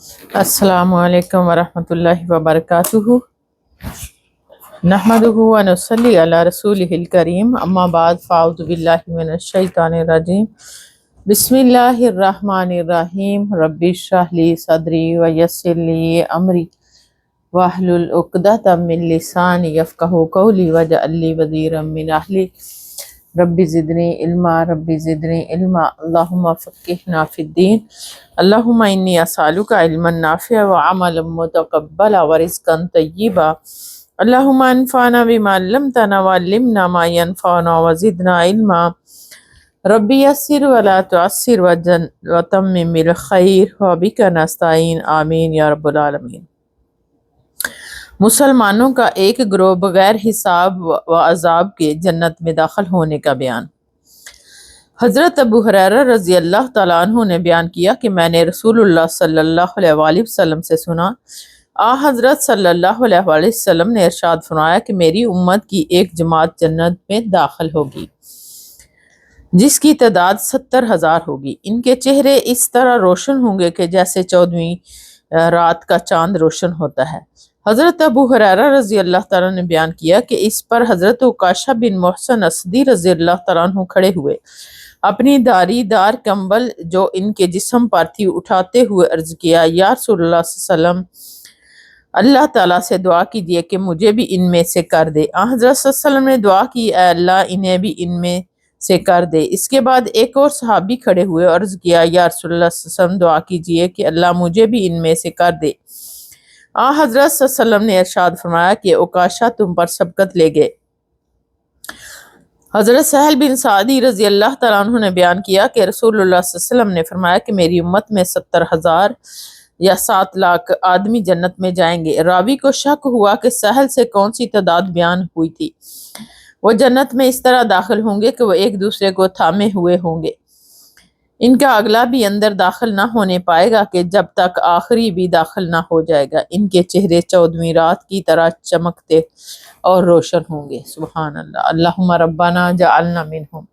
السلام علیکم ورحمۃ اللہ وبرکاتہ۔ نحمدہ و نصلی علی رسولہ الکریم، اما بعد فاعوذ باللہ من الشیطان الرجیم، بسم اللہ الرحمن الرحیم۔ رب اشرح لی صدری ویسر لی امری واحلل عقدۃ من لسانی یفقہوا قولی واجعل لی وزیرا من اہلی رب زدنی علما رب زدنی علما اللہم فقہنا فی الدین اللہم انی اسألک علما نافعا وعملا متقبلا ورزقا طیبا اللہم انفعنا بما علمتنا وعلمنا ما ینفعنا وزدنا علما رب یسر ولا تعسر وتمم بالخیر وبک نستعین آمین یا رب العالمین۔ مسلمانوں کا ایک گروہ بغیر حساب و عذاب کے جنت میں داخل ہونے کا بیان۔ حضرت ابو ہریرہ رضی اللہ تعالیٰ عنہ نے بیان کیا کہ میں نے رسول اللہ صلی اللہ علیہ وآلہ وسلم سے سنا، حضرت صلی اللہ علیہ وآلہ وسلم نے ارشاد فرمایا کہ میری امت کی ایک جماعت جنت میں داخل ہوگی جس کی تعداد 70,000 ہوگی۔ ان کے چہرے اس طرح روشن ہوں گے کہ جیسے 14ویں رات کا چاند روشن ہوتا ہے۔ حضرت ابو ہریرہ رضی اللہ تعالیٰ نے بیان کیا کہ اس پر حضرت عکاشہ بن محسن اسدی رضی اللہ تعالیٰ عنہ کھڑے ہوئے، اپنی داری دار کمبل جو ان کے جسم پر تھی اٹھاتے ہوئے عرض کیا، یا رسول اللہ صلی اللہ علیہ وسلم، اللہ تعالیٰ سے دعا کیجیے کہ مجھے بھی ان میں سے کر دے۔ حضرت صلی اللہ علیہ وسلم نے دعا کی، اے اللہ انہیں بھی ان میں سے کر دے۔ اس کے بعد ایک اور صحابی کھڑے ہوئے، عرض کیا، یا رسول اللہ صلی اللہ علیہ وسلم دعا کیجیے کہ اللہ مجھے بھی ان میں سے کر دے۔ حضرت صلی اللہ علیہ وسلم نے ارشاد فرمایا کہ عکاشہ تم پر سبقت لے گئے۔ حضرت سہل بن سعدی رضی اللہ تعالیٰ عنہ نے بیان کیا کہ رسول اللہ صلی اللہ علیہ وسلم نے فرمایا کہ میری امت میں 70,000 یا 7 لاکھ آدمی جنت میں جائیں گے۔ راوی کو شک ہوا کہ سہل سے کون سی تعداد بیان ہوئی تھی۔ وہ جنت میں اس طرح داخل ہوں گے کہ وہ ایک دوسرے کو تھامے ہوئے ہوں گے، ان کا اگلا بھی اندر داخل نہ ہونے پائے گا کہ جب تک آخری بھی داخل نہ ہو جائے گا۔ ان کے چہرے 14ویں رات کی طرح چمکتے اور روشن ہوں گے۔ سبحان اللہ۔ اللہم ربنا جعلنا منہم،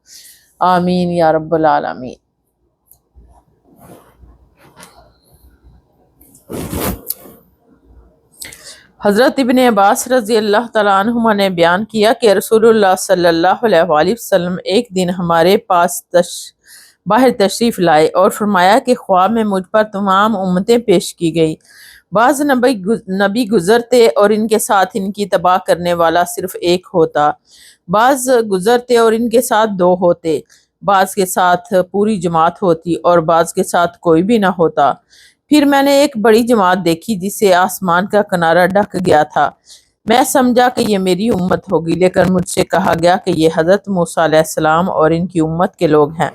آمین یا رب العالمین۔ حضرت ابن عباس رضی اللہ تعالیٰ عنہما نے بیان کیا کہ رسول اللہ صلی اللہ علیہ وآلہ وسلم ایک دن ہمارے پاس باہر تشریف لائے اور فرمایا کہ خواب میں مجھ پر تمام امتیں پیش کی گئی۔ بعض نبی گزرتے اور ان کے ساتھ ان کی تباہ کرنے والا صرف ایک ہوتا، بعض گزرتے اور ان کے ساتھ 2 ہوتے، بعض کے ساتھ پوری جماعت ہوتی اور بعض کے ساتھ کوئی بھی نہ ہوتا۔ پھر میں نے ایک بڑی جماعت دیکھی جس سے آسمان کا کنارہ ڈھک گیا تھا۔ میں سمجھا کہ یہ میری امت ہوگی، لیکن مجھ سے کہا گیا کہ یہ حضرت موسیٰ علیہ السلام اور ان کی امت کے لوگ ہیں۔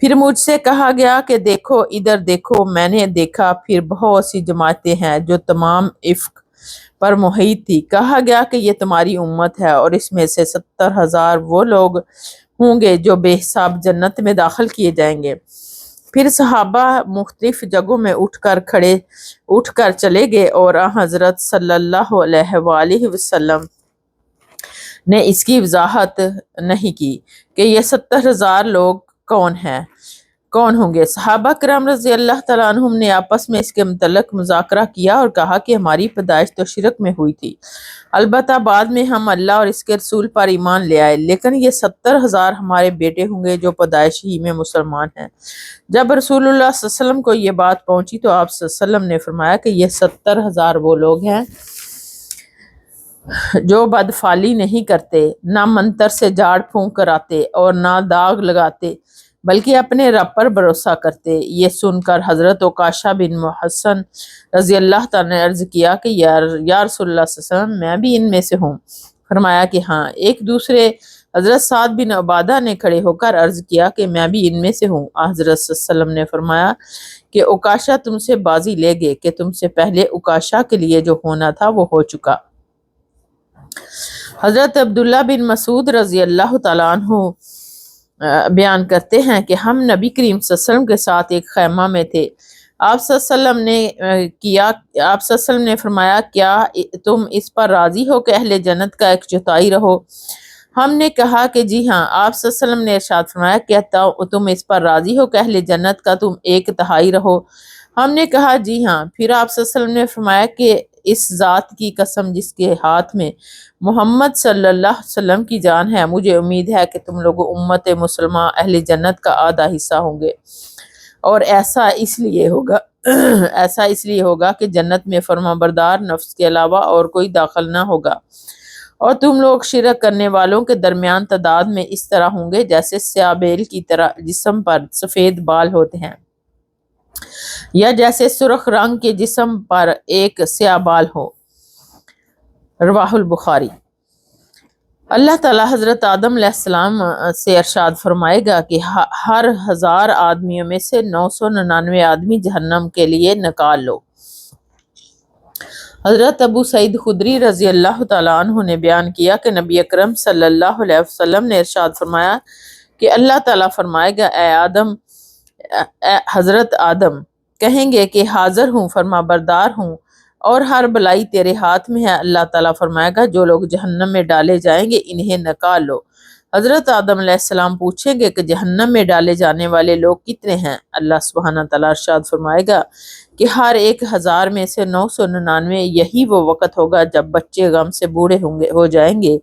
پھر مجھ سے کہا گیا کہ دیکھو ادھر دیکھو۔ میں نے دیکھا، پھر بہت سی جماعتیں ہیں جو تمام افق پر محیط تھی۔ کہا گیا کہ یہ تمہاری امت ہے اور اس میں سے 70,000 وہ لوگ ہوں گے جو بے حساب جنت میں داخل کیے جائیں گے۔ پھر صحابہ مختلف جگہوں میں اٹھ کر چلے گئے اور حضرت صلی اللہ علیہ وآلہ وسلم نے اس کی وضاحت نہیں کی کہ یہ 70,000 لوگ کون ہوں گے۔ صحابہ کرام رضی اللہ تعالیٰ عنہم نے آپس میں اس کے متعلق مذاکرہ کیا اور کہا کہ ہماری پیدائش تو شرک میں ہوئی تھی، البتہ بعد میں ہم اللہ اور اس کے رسول پر ایمان لے آئے، لیکن یہ 70,000 ہمارے بیٹے ہوں گے جو پیدائش ہی میں مسلمان ہیں۔ جب رسول اللہ صلی اللہ علیہ وسلم کو یہ بات پہنچی تو آپ صلی اللہ علیہ وسلم نے فرمایا کہ یہ 70,000 وہ لوگ ہیں جو بدفعلی نہیں کرتے، نہ منتر سے جھاڑ پھونک کراتے اور نہ داغ لگاتے، بلکہ اپنے رب پر بھروسہ کرتے۔ یہ سن کر حضرت عکاشہ بن محسن رضی اللہ تعالیٰ نے عرض کیا کہ یا رسول اللہ صلی اللہ علیہ وسلم، میں بھی ان میں سے ہوں؟ فرمایا کہ ہاں۔ ایک دوسرے حضرت سعد بن عبادہ نے کھڑے ہو کر عرض کیا کہ میں بھی ان میں سے ہوں۔ حضرت صلی اللہ علیہ وسلم نے فرمایا کہ عکاشہ تم سے بازی لے گئے کہ تم سے پہلے عکاشہ کے لیے جو ہونا تھا وہ ہو چکا۔ حضرت عبداللہ بن مسعود رضی اللہ تعالیٰ عنہ بیان کرتے ہیں کہ ہم نبی کریم صلی اللہ علیہ وسلم کے ساتھ ایک خیمہ میں تھے۔ آپ صلی اللہ علیہ وسلم نے فرمایا، کیا تم اس پر راضی ہو کہ اہل جنت کا ایک چوتھائی رہو؟ ہم نے کہا کہ جی ہاں۔ آپ صلی اللہ علیہ وسلم نے ارشاد فرمایا، کیا تم اس پر راضی ہو کہ اہل جنت کا تم 1/3 رہو؟ ہم نے کہا جی ہاں۔ پھر آپ صلی اللہ علیہ وسلم نے فرمایا کہ اس ذات کی قسم جس کے ہاتھ میں محمد صلی اللہ علیہ وسلم کی جان ہے، مجھے امید ہے کہ تم لوگ امت مسلمہ اہل جنت کا آدھا حصہ ہوں گے، اور ایسا اس لیے ہوگا کہ جنت میں فرما بردار نفس کے علاوہ اور کوئی داخل نہ ہوگا، اور تم لوگ شرک کرنے والوں کے درمیان تعداد میں اس طرح ہوں گے جیسے سیاہ بیل کی طرح جسم پر سفید بال ہوتے ہیں، یا جیسے سرخ رنگ کے جسم پر ایک سیاہ بال ہو۔ رواہ البخاری۔ اللہ تعالیٰ حضرت آدم علیہ السلام سے ارشاد فرمائے گا کہ ہر 1000 آدمیوں میں سے 999 آدمی جہنم کے لیے نکال لو۔ حضرت ابو سعید خدری رضی اللہ تعالیٰ عنہ نے بیان کیا کہ نبی اکرم صلی اللہ علیہ وسلم نے ارشاد فرمایا کہ اللہ تعالیٰ فرمائے گا اے حضرت آدم کہیں گے کہ حاضر ہوں، فرما بردار ہوں، اور ہر بلائی تیرے ہاتھ میں ہے۔ اللہ تعالیٰ فرمائے گا جو لوگ جہنم میں ڈالے جائیں گے انہیں نکال لو۔ حضرت آدم علیہ السلام پوچھیں گے کہ جہنم میں ڈالے جانے والے لوگ کتنے ہیں؟ اللہ سبحانہ تعالیٰ ارشاد فرمائے گا کہ ہر 1000 میں سے 999۔ یہی وہ وقت ہوگا جب بچے غم سے بوڑھے ہو جائیں گے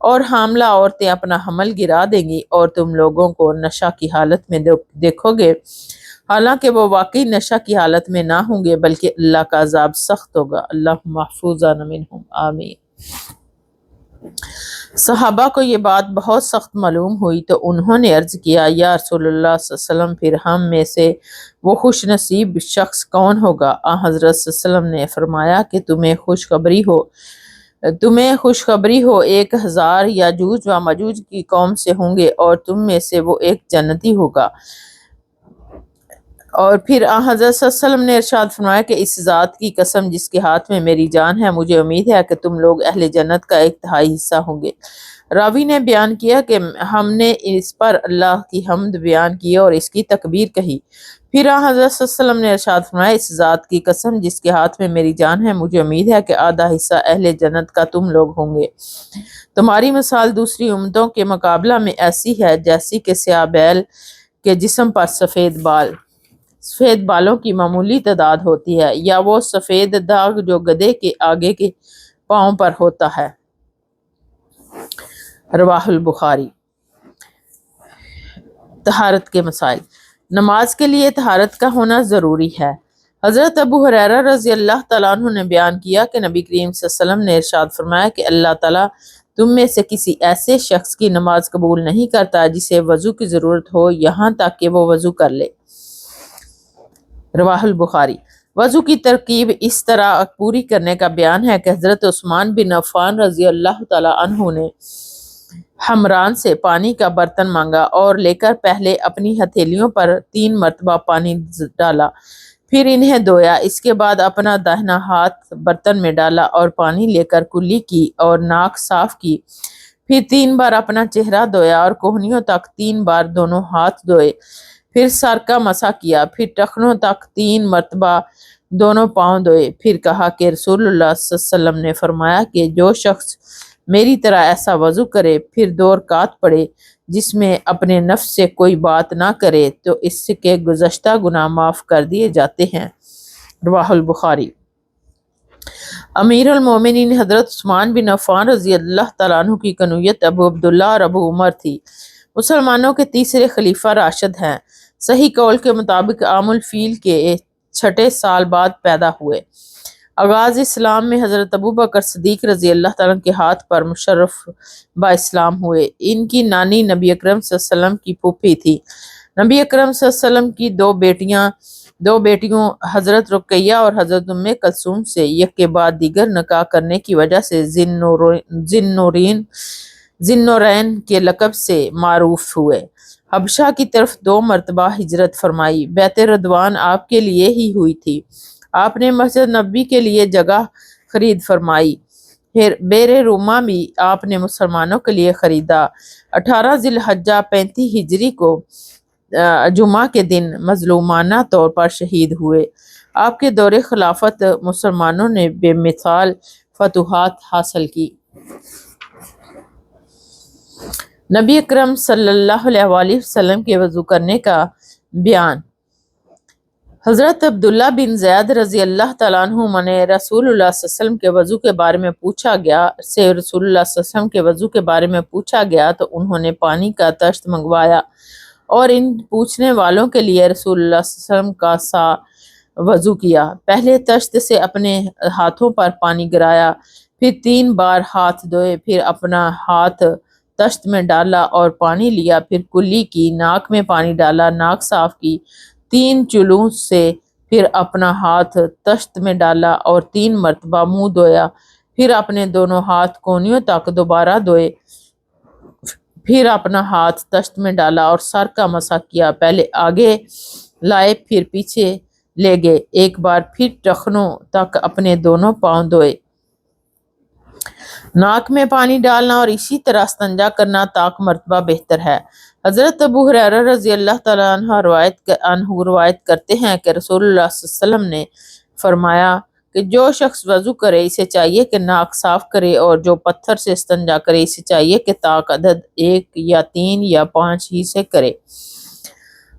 اور حاملہ عورتیں اپنا حمل گرا دیں گی، اور تم لوگوں کو نشہ کی حالت میں دیکھو گے، حالانکہ وہ واقعی نشہ کی حالت میں نہ ہوں گے بلکہ اللہ کا عذاب سخت ہوگا۔ اللہ محفوظنا منہم، آمین۔ صحابہ کو یہ بات بہت سخت معلوم ہوئی تو انہوں نے عرض کیا یا رسول اللہ صلی اللہ علیہ وسلم پھر ہم میں سے وہ خوش نصیب شخص کون ہوگا؟ حضرت صلی اللہ علیہ وسلم نے فرمایا کہ تمہیں خوشخبری ہو 1000 یاجوج و ماجوج کی قوم سے ہوں گے اور تم میں سے وہ ایک جنتی ہوگا۔ اور پھر حضرت صلی اللہ علیہ وسلم نے ارشاد فرمایا کہ اس ذات کی قسم جس کے ہاتھ میں میری جان ہے، مجھے امید ہے کہ تم لوگ اہل جنت کا 1/3 حصہ ہوں گے۔ راوی نے بیان کیا کہ ہم نے اس پر اللہ کی حمد بیان کی اور اس کی تکبیر کہی۔ پھر حضرت صلی اللہ علیہ وسلم نے ارشاد فرمایا اس ذات کی قسم جس کے ہاتھ میں میری جان ہے، مجھے امید ہے کہ آدھا حصہ اہل جنت کا تم لوگ ہوں گے۔ تمہاری مثال دوسری امتوں کے مقابلہ میں ایسی ہے جیسی کہ سیاہ بیل کے جسم پر سفید بالوں کی معمولی تعداد ہوتی ہے، یا وہ سفید داغ جو گدھے کے آگے کے پاؤں پر ہوتا ہے۔ رواہ البخاری۔ طہارت کے مسائل۔ نماز کے لیے طہارت کا ہونا ضروری ہے۔ حضرت ابو ہریرہ رضی اللہ تعالیٰ عنہ نے بیان کیا کہ نبی کریم صلی اللہ علیہ وسلم نے ارشاد فرمایا کہ اللہ تعالیٰ تم میں سے کسی ایسے شخص کی نماز قبول نہیں کرتا جسے وضو کی ضرورت ہو یہاں تک کہ وہ وضو کر لے۔ رواہ البخاری۔ وضو کی ترکیب اس طرح پوری کرنے کا بیان ہے کہ حضرت عثمان بن عفان رضی اللہ تعالیٰ عنہ نے حمران سے پانی کا برتن مانگا اور لے کر پہلے اپنی ہتھیلیوں پر 3 مرتبہ پانی ڈالا، پھر انہیں دھویا، اس کے بعد اپنا داہنا ہاتھ برتن میں ڈالا اور پانی لے کر کلی کی اور ناک صاف کی، پھر 3 بار اپنا چہرہ دھویا اور کوہنیوں تک 3 بار دونوں ہاتھ دھوئے، پھر سر کا مسح کیا، پھر ٹخنوں تک 3 مرتبہ دونوں پاؤں دھوئے، پھر کہا کہ رسول اللہ صلی اللہ علیہ وسلم نے فرمایا کہ جو شخص میری طرح ایسا وضو کرے پھر 2 رکعت پڑھے جس میں اپنے نفس سے کوئی بات نہ کرے تو اس کے گزشتہ گناہ معاف کر دیے جاتے ہیں۔ رواہ البخاری۔ امیر المومنین حضرت عثمان بن عفان رضی اللہ تعالیٰ عنہ کی کنیت ابو عبداللہ اور ابو عمر تھی۔ مسلمانوں کے تیسرے خلیفہ راشد ہیں۔ صحیح قول کے مطابق عام الفیل کے 6 سال بعد پیدا ہوئے۔ آغاز اسلام میں حضرت ابو بکر صدیق رضی اللہ تعالیٰ کے ہاتھ پر مشرف با اسلام ہوئے۔ ان کی نانی نبی اکرم صلی اللہ علیہ وسلم کی پھوپھی تھی۔ نبی اکرم صلی اللہ علیہ وسلم کی 2 بیٹیوں حضرت رقیہ اور حضرت ام کلثوم سے یک کے بعد دیگر نکاح کرنے کی وجہ سے ذی النورین کے لقب سے معروف ہوئے۔ حبشہ کی طرف 2 مرتبہ ہجرت فرمائی۔ بیعت رضوان آپ کے لیے ہی ہوئی تھی۔ آپ نے مسجد نبوی کے لیے جگہ خرید فرمائی۔ پھر بیر روما بھی آپ نے مسلمانوں کے لیے خریدا۔ 18 ذی الحجہ 35 ہجری کو جمعہ کے دن مظلومانہ طور پر شہید ہوئے۔ آپ کے دور خلافت مسلمانوں نے بے مثال فتوحات حاصل کی۔ نبی اکرم صلی اللہ علیہ وآلہ وسلم کے وضو کرنے کا بیان۔ حضرت عبداللہ بن زید رضی اللہ تعالیٰ عنہ نے رسول اللہ صلی اللہ علیہ وسلم کے وضو کے بارے میں پوچھا گیا رسول اللہ صلی اللہ علیہ وسلم کے وضو کے بارے میں پوچھا گیا تو انہوں نے پانی کا تشت منگوایا اور ان پوچھنے والوں کے لیے رسول اللہ صلی اللہ علیہ وسلم کا سا وضو کیا۔ پہلے تشت سے اپنے ہاتھوں پر پانی گرایا، پھر 3 بار ہاتھ دھوئے، پھر اپنا ہاتھ تشت میں ڈالا اور پانی لیا، پھر کلی کی، ناک میں پانی ڈالا، ناک صاف کی 3 چولوں سے، پھر اپنا ہاتھ تشت میں ڈالا اور 3 مرتبہ منہ دھویا، پھر اپنے دونوں ہاتھ کونیوں تک دوبارہ دھوئے، پھر اپنا ہاتھ تشت میں ڈالا اور سر کا مسح کیا، پہلے آگے لائے پھر پیچھے لے گئے، ایک بار پھر ٹخنوں تک اپنے دونوں پاؤں دھوئے، ناک میں پانی ڈالنا اور اسی طرح استنجا کرنا طاق مرتبہ بہتر ہے۔ حضرت ابو ہریرہ رضی اللہ تعالیٰ عنہ روایت کرتے ہیں کہ رسول اللہ صلی اللہ علیہ وسلم نے فرمایا کہ جو شخص وضو کرے اسے چاہیے کہ ناک صاف کرے، اور جو پتھر سے استنجا کرے اسے چاہیے کہ طاق عدد 1 یا 3 یا 5 ہی سے کرے۔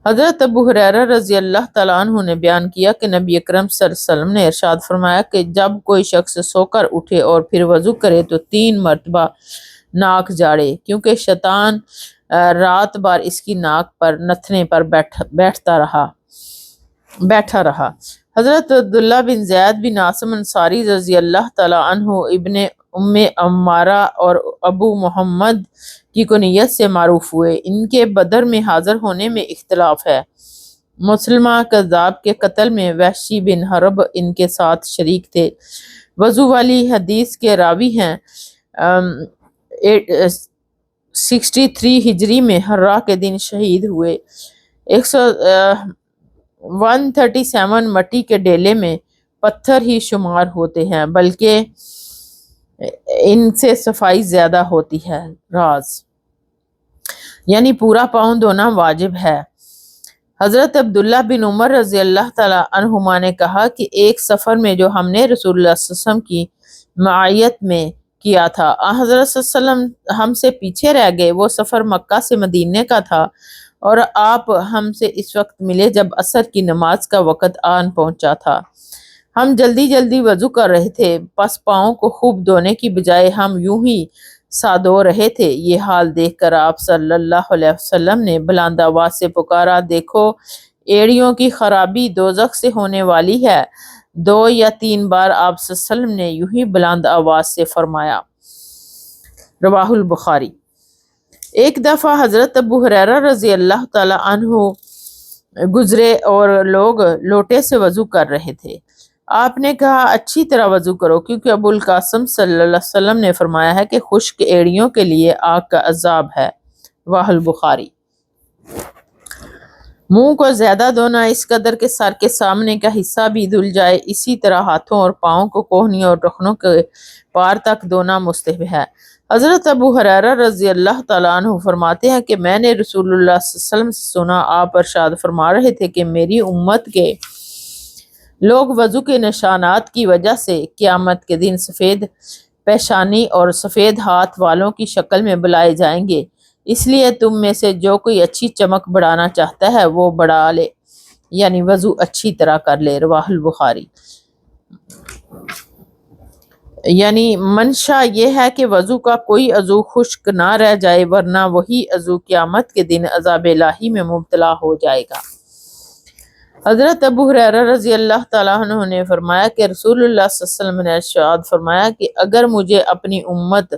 حضرت ابو ہریرہ رضی اللہ تعالیٰ عنہ نے بیان کیا کہ نبی اکرم صلی اللہ علیہ وسلم نے ارشاد فرمایا کہ جب کوئی شخص سو کر اٹھے اور پھر وضو کرے تو 3 مرتبہ ناک جاڑے، کیونکہ شیطان رات بھر اس کی ناک پر نتھنے پر بیٹھا رہا۔ حضرت عبداللہ بن زید بن عاصم انصاری رضی اللہ تعالیٰ عنہ ابن ام عمارہ اور ابو محمد کی کنیت سے معروف ہوئے، ان کے بدر میں حاضر ہونے میں اختلاف ہے۔ مسلمہ کذاب کے قتل میں وحشی بن حرب ان کے ساتھ شریک تھے۔ وضو والی حدیث کے راوی ہیں۔ 63 ہجری میں حرہ کے دن شہید ہوئے۔ 137 مٹی کے ڈیلے میں پتھر ہی شمار ہوتے ہیں، بلکہ ان سے صفائی زیادہ ہوتی ہے۔ راز یعنی پورا پاؤں دھونا واجب ہے۔ حضرت عبداللہ بن عمر رضی اللہ تعالیٰ عنہما نے کہا کہ ایک سفر میں جو ہم نے رسول اللہ صلی اللہ علیہ وسلم کی معیت میں کیا تھا، حضرت صلی اللہ علیہ وسلم ہم سے پیچھے رہ گئے۔ وہ سفر مکہ سے مدینے کا تھا اور آپ ہم سے اس وقت ملے جب عصر کی نماز کا وقت آن پہنچا تھا۔ ہم جلدی جلدی وضو کر رہے تھے، پس پاؤں کو خوب دھونے کی بجائے ہم یوں ہی سا دھو رہے تھے۔ یہ حال دیکھ کر آپ صلی اللہ علیہ وسلم نے بلند آواز سے پکارا، دیکھو ایڑیوں کی خرابی دوزخ سے ہونے والی ہے۔ 2 یا 3 بار آپ صلی اللہ علیہ وسلم نے یوں ہی بلند آواز سے فرمایا۔ رواہ البخاری۔ ایک دفعہ حضرت ابو ہریرہ رضی اللہ تعالیٰ عنہ گزرے اور لوگ لوٹے سے وضو کر رہے تھے۔ آپ نے کہا اچھی طرح وضو کرو، کیونکہ ابو القاسم صلی اللہ علیہ وسلم نے فرمایا ہے کہ خشک ایڑیوں کے لیے آگ کا عذاب ہے۔ رواہ البخاری۔ منہ کو زیادہ دھونا اس قدر کہ سر کے سامنے کا حصہ بھی دھل جائے، اسی طرح ہاتھوں اور پاؤں کو کوہنی اور ٹخنوں کے پار تک دھونا مستحب ہے۔ حضرت ابو ہریرہ رضی اللہ تعالیٰ عنہ فرماتے ہیں کہ میں نے رسول اللہ صلی اللہ علیہ وسلم سے سنا، آپ ارشاد فرما رہے تھے کہ میری امت کے لوگ وضو کے نشانات کی وجہ سے قیامت کے دن سفید پیشانی اور سفید ہاتھ والوں کی شکل میں بلائے جائیں گے، اس لیے تم میں سے جو کوئی اچھی چمک بڑھانا چاہتا ہے وہ بڑھا لے، یعنی وضو اچھی طرح کر لے۔ رواہ البخاری۔ یعنی منشا یہ ہے کہ وضو کا کوئی عضو خشک نہ رہ جائے، ورنہ وہی عضو قیامت کے دن عذاب الہی میں مبتلا ہو جائے گا۔ حضرت ابو ہریرہ رضی اللہ تعالیٰ عنہ نے فرمایا کہ رسول اللہ صلی اللہ علیہ وسلم نے ارشاد فرمایا کہ اگر مجھے اپنی امت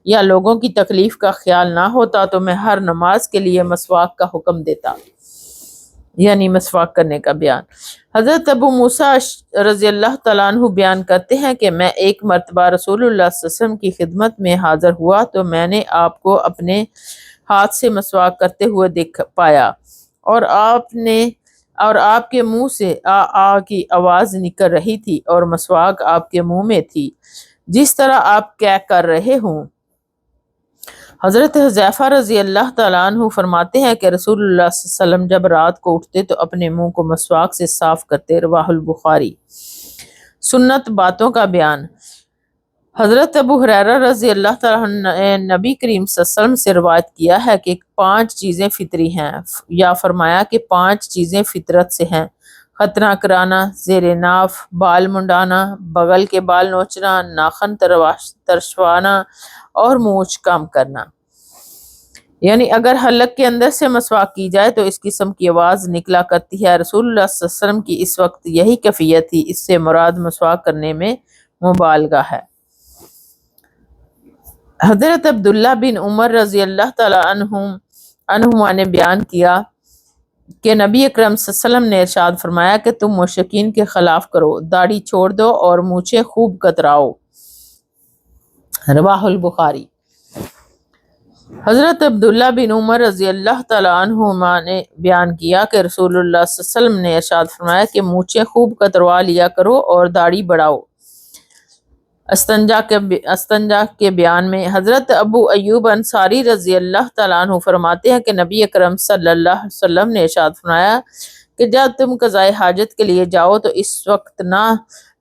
یا لوگوں کی تکلیف کا خیال نہ ہوتا تو میں ہر نماز کے لیے مسواک کا حکم دیتا، یعنی مسواک کرنے کا بیان۔ حضرت ابو موسیٰ رضی اللہ تعالیٰ عنہ بیان کرتے ہیں کہ میں ایک مرتبہ رسول اللہ صلی اللہ علیہ وسلم کی خدمت میں حاضر ہوا تو میں نے آپ کو اپنے ہاتھ سے مسواک کرتے ہوئے دیکھ پایا، اور آپ کے منہ سے آ کی آواز نکل رہی تھی اور مسواک آپ کے منہ میں تھی، جس طرح آپ کیا کر رہے ہوں۔ حضرت حذیفہ رضی اللہ تعالیٰ عنہ فرماتے ہیں کہ رسول اللہ صلی اللہ علیہ وسلم جب رات کو اٹھتے تو اپنے منہ کو مسواک سے صاف کرتے۔ رواہ البخاری۔ سنت باتوں کا بیان۔ حضرت ابو ہریرہ رضی اللہ تعالیٰ عنہ نے نبی کریم صلی اللہ علیہ وسلم سے روایت کیا ہے کہ 5 چیزیں فطری ہیں، یا فرمایا کہ 5 چیزیں فطرت سے ہیں، ختنہ کرانا، زیر ناف، بال منڈانا، بغل کے بال نوچنا، ناخن ترشوانا اور مونچھ کم کرنا۔ یعنی اگر حلق کے اندر سے مسواک کی جائے تو اس قسم کی آواز نکلا کرتی ہے۔ رسول اللہ صلی اللہ علیہ وسلم کی اس وقت یہی کیفیت تھی، اس سے مراد مسواک کرنے میں مبالغہ ہے۔ حضرت عبداللہ بن عمر رضی اللہ تعالی عنہما نے بیان کیا کہ نبی اکرم صلی اللہ علیہ وسلم نے ارشاد فرمایا کہ تم مشرکین کے خلاف کرو، داڑھی چھوڑ دو اور مونچھیں خوب کتراؤ۔ رواہ البخاری۔ حضرت عبداللہ بن عمر رضی اللہ تعالی عنہما نے بیان کیا کہ رسول اللہ صلی اللہ علیہ وسلم نے ارشاد فرمایا کہ مونچھیں خوب کتروا لیا کرو اور داڑھی بڑھاؤ۔ استنجا کے بیان میں حضرت ابو ایوب انصاری رضی اللہ تعالیٰ عنہ فرماتے ہیں کہ نبی اکرم صلی اللہ علیہ وسلم نے ارشاد فرمایا کہ جب تم قضائے حاجت کے لیے جاؤ تو اس وقت نہ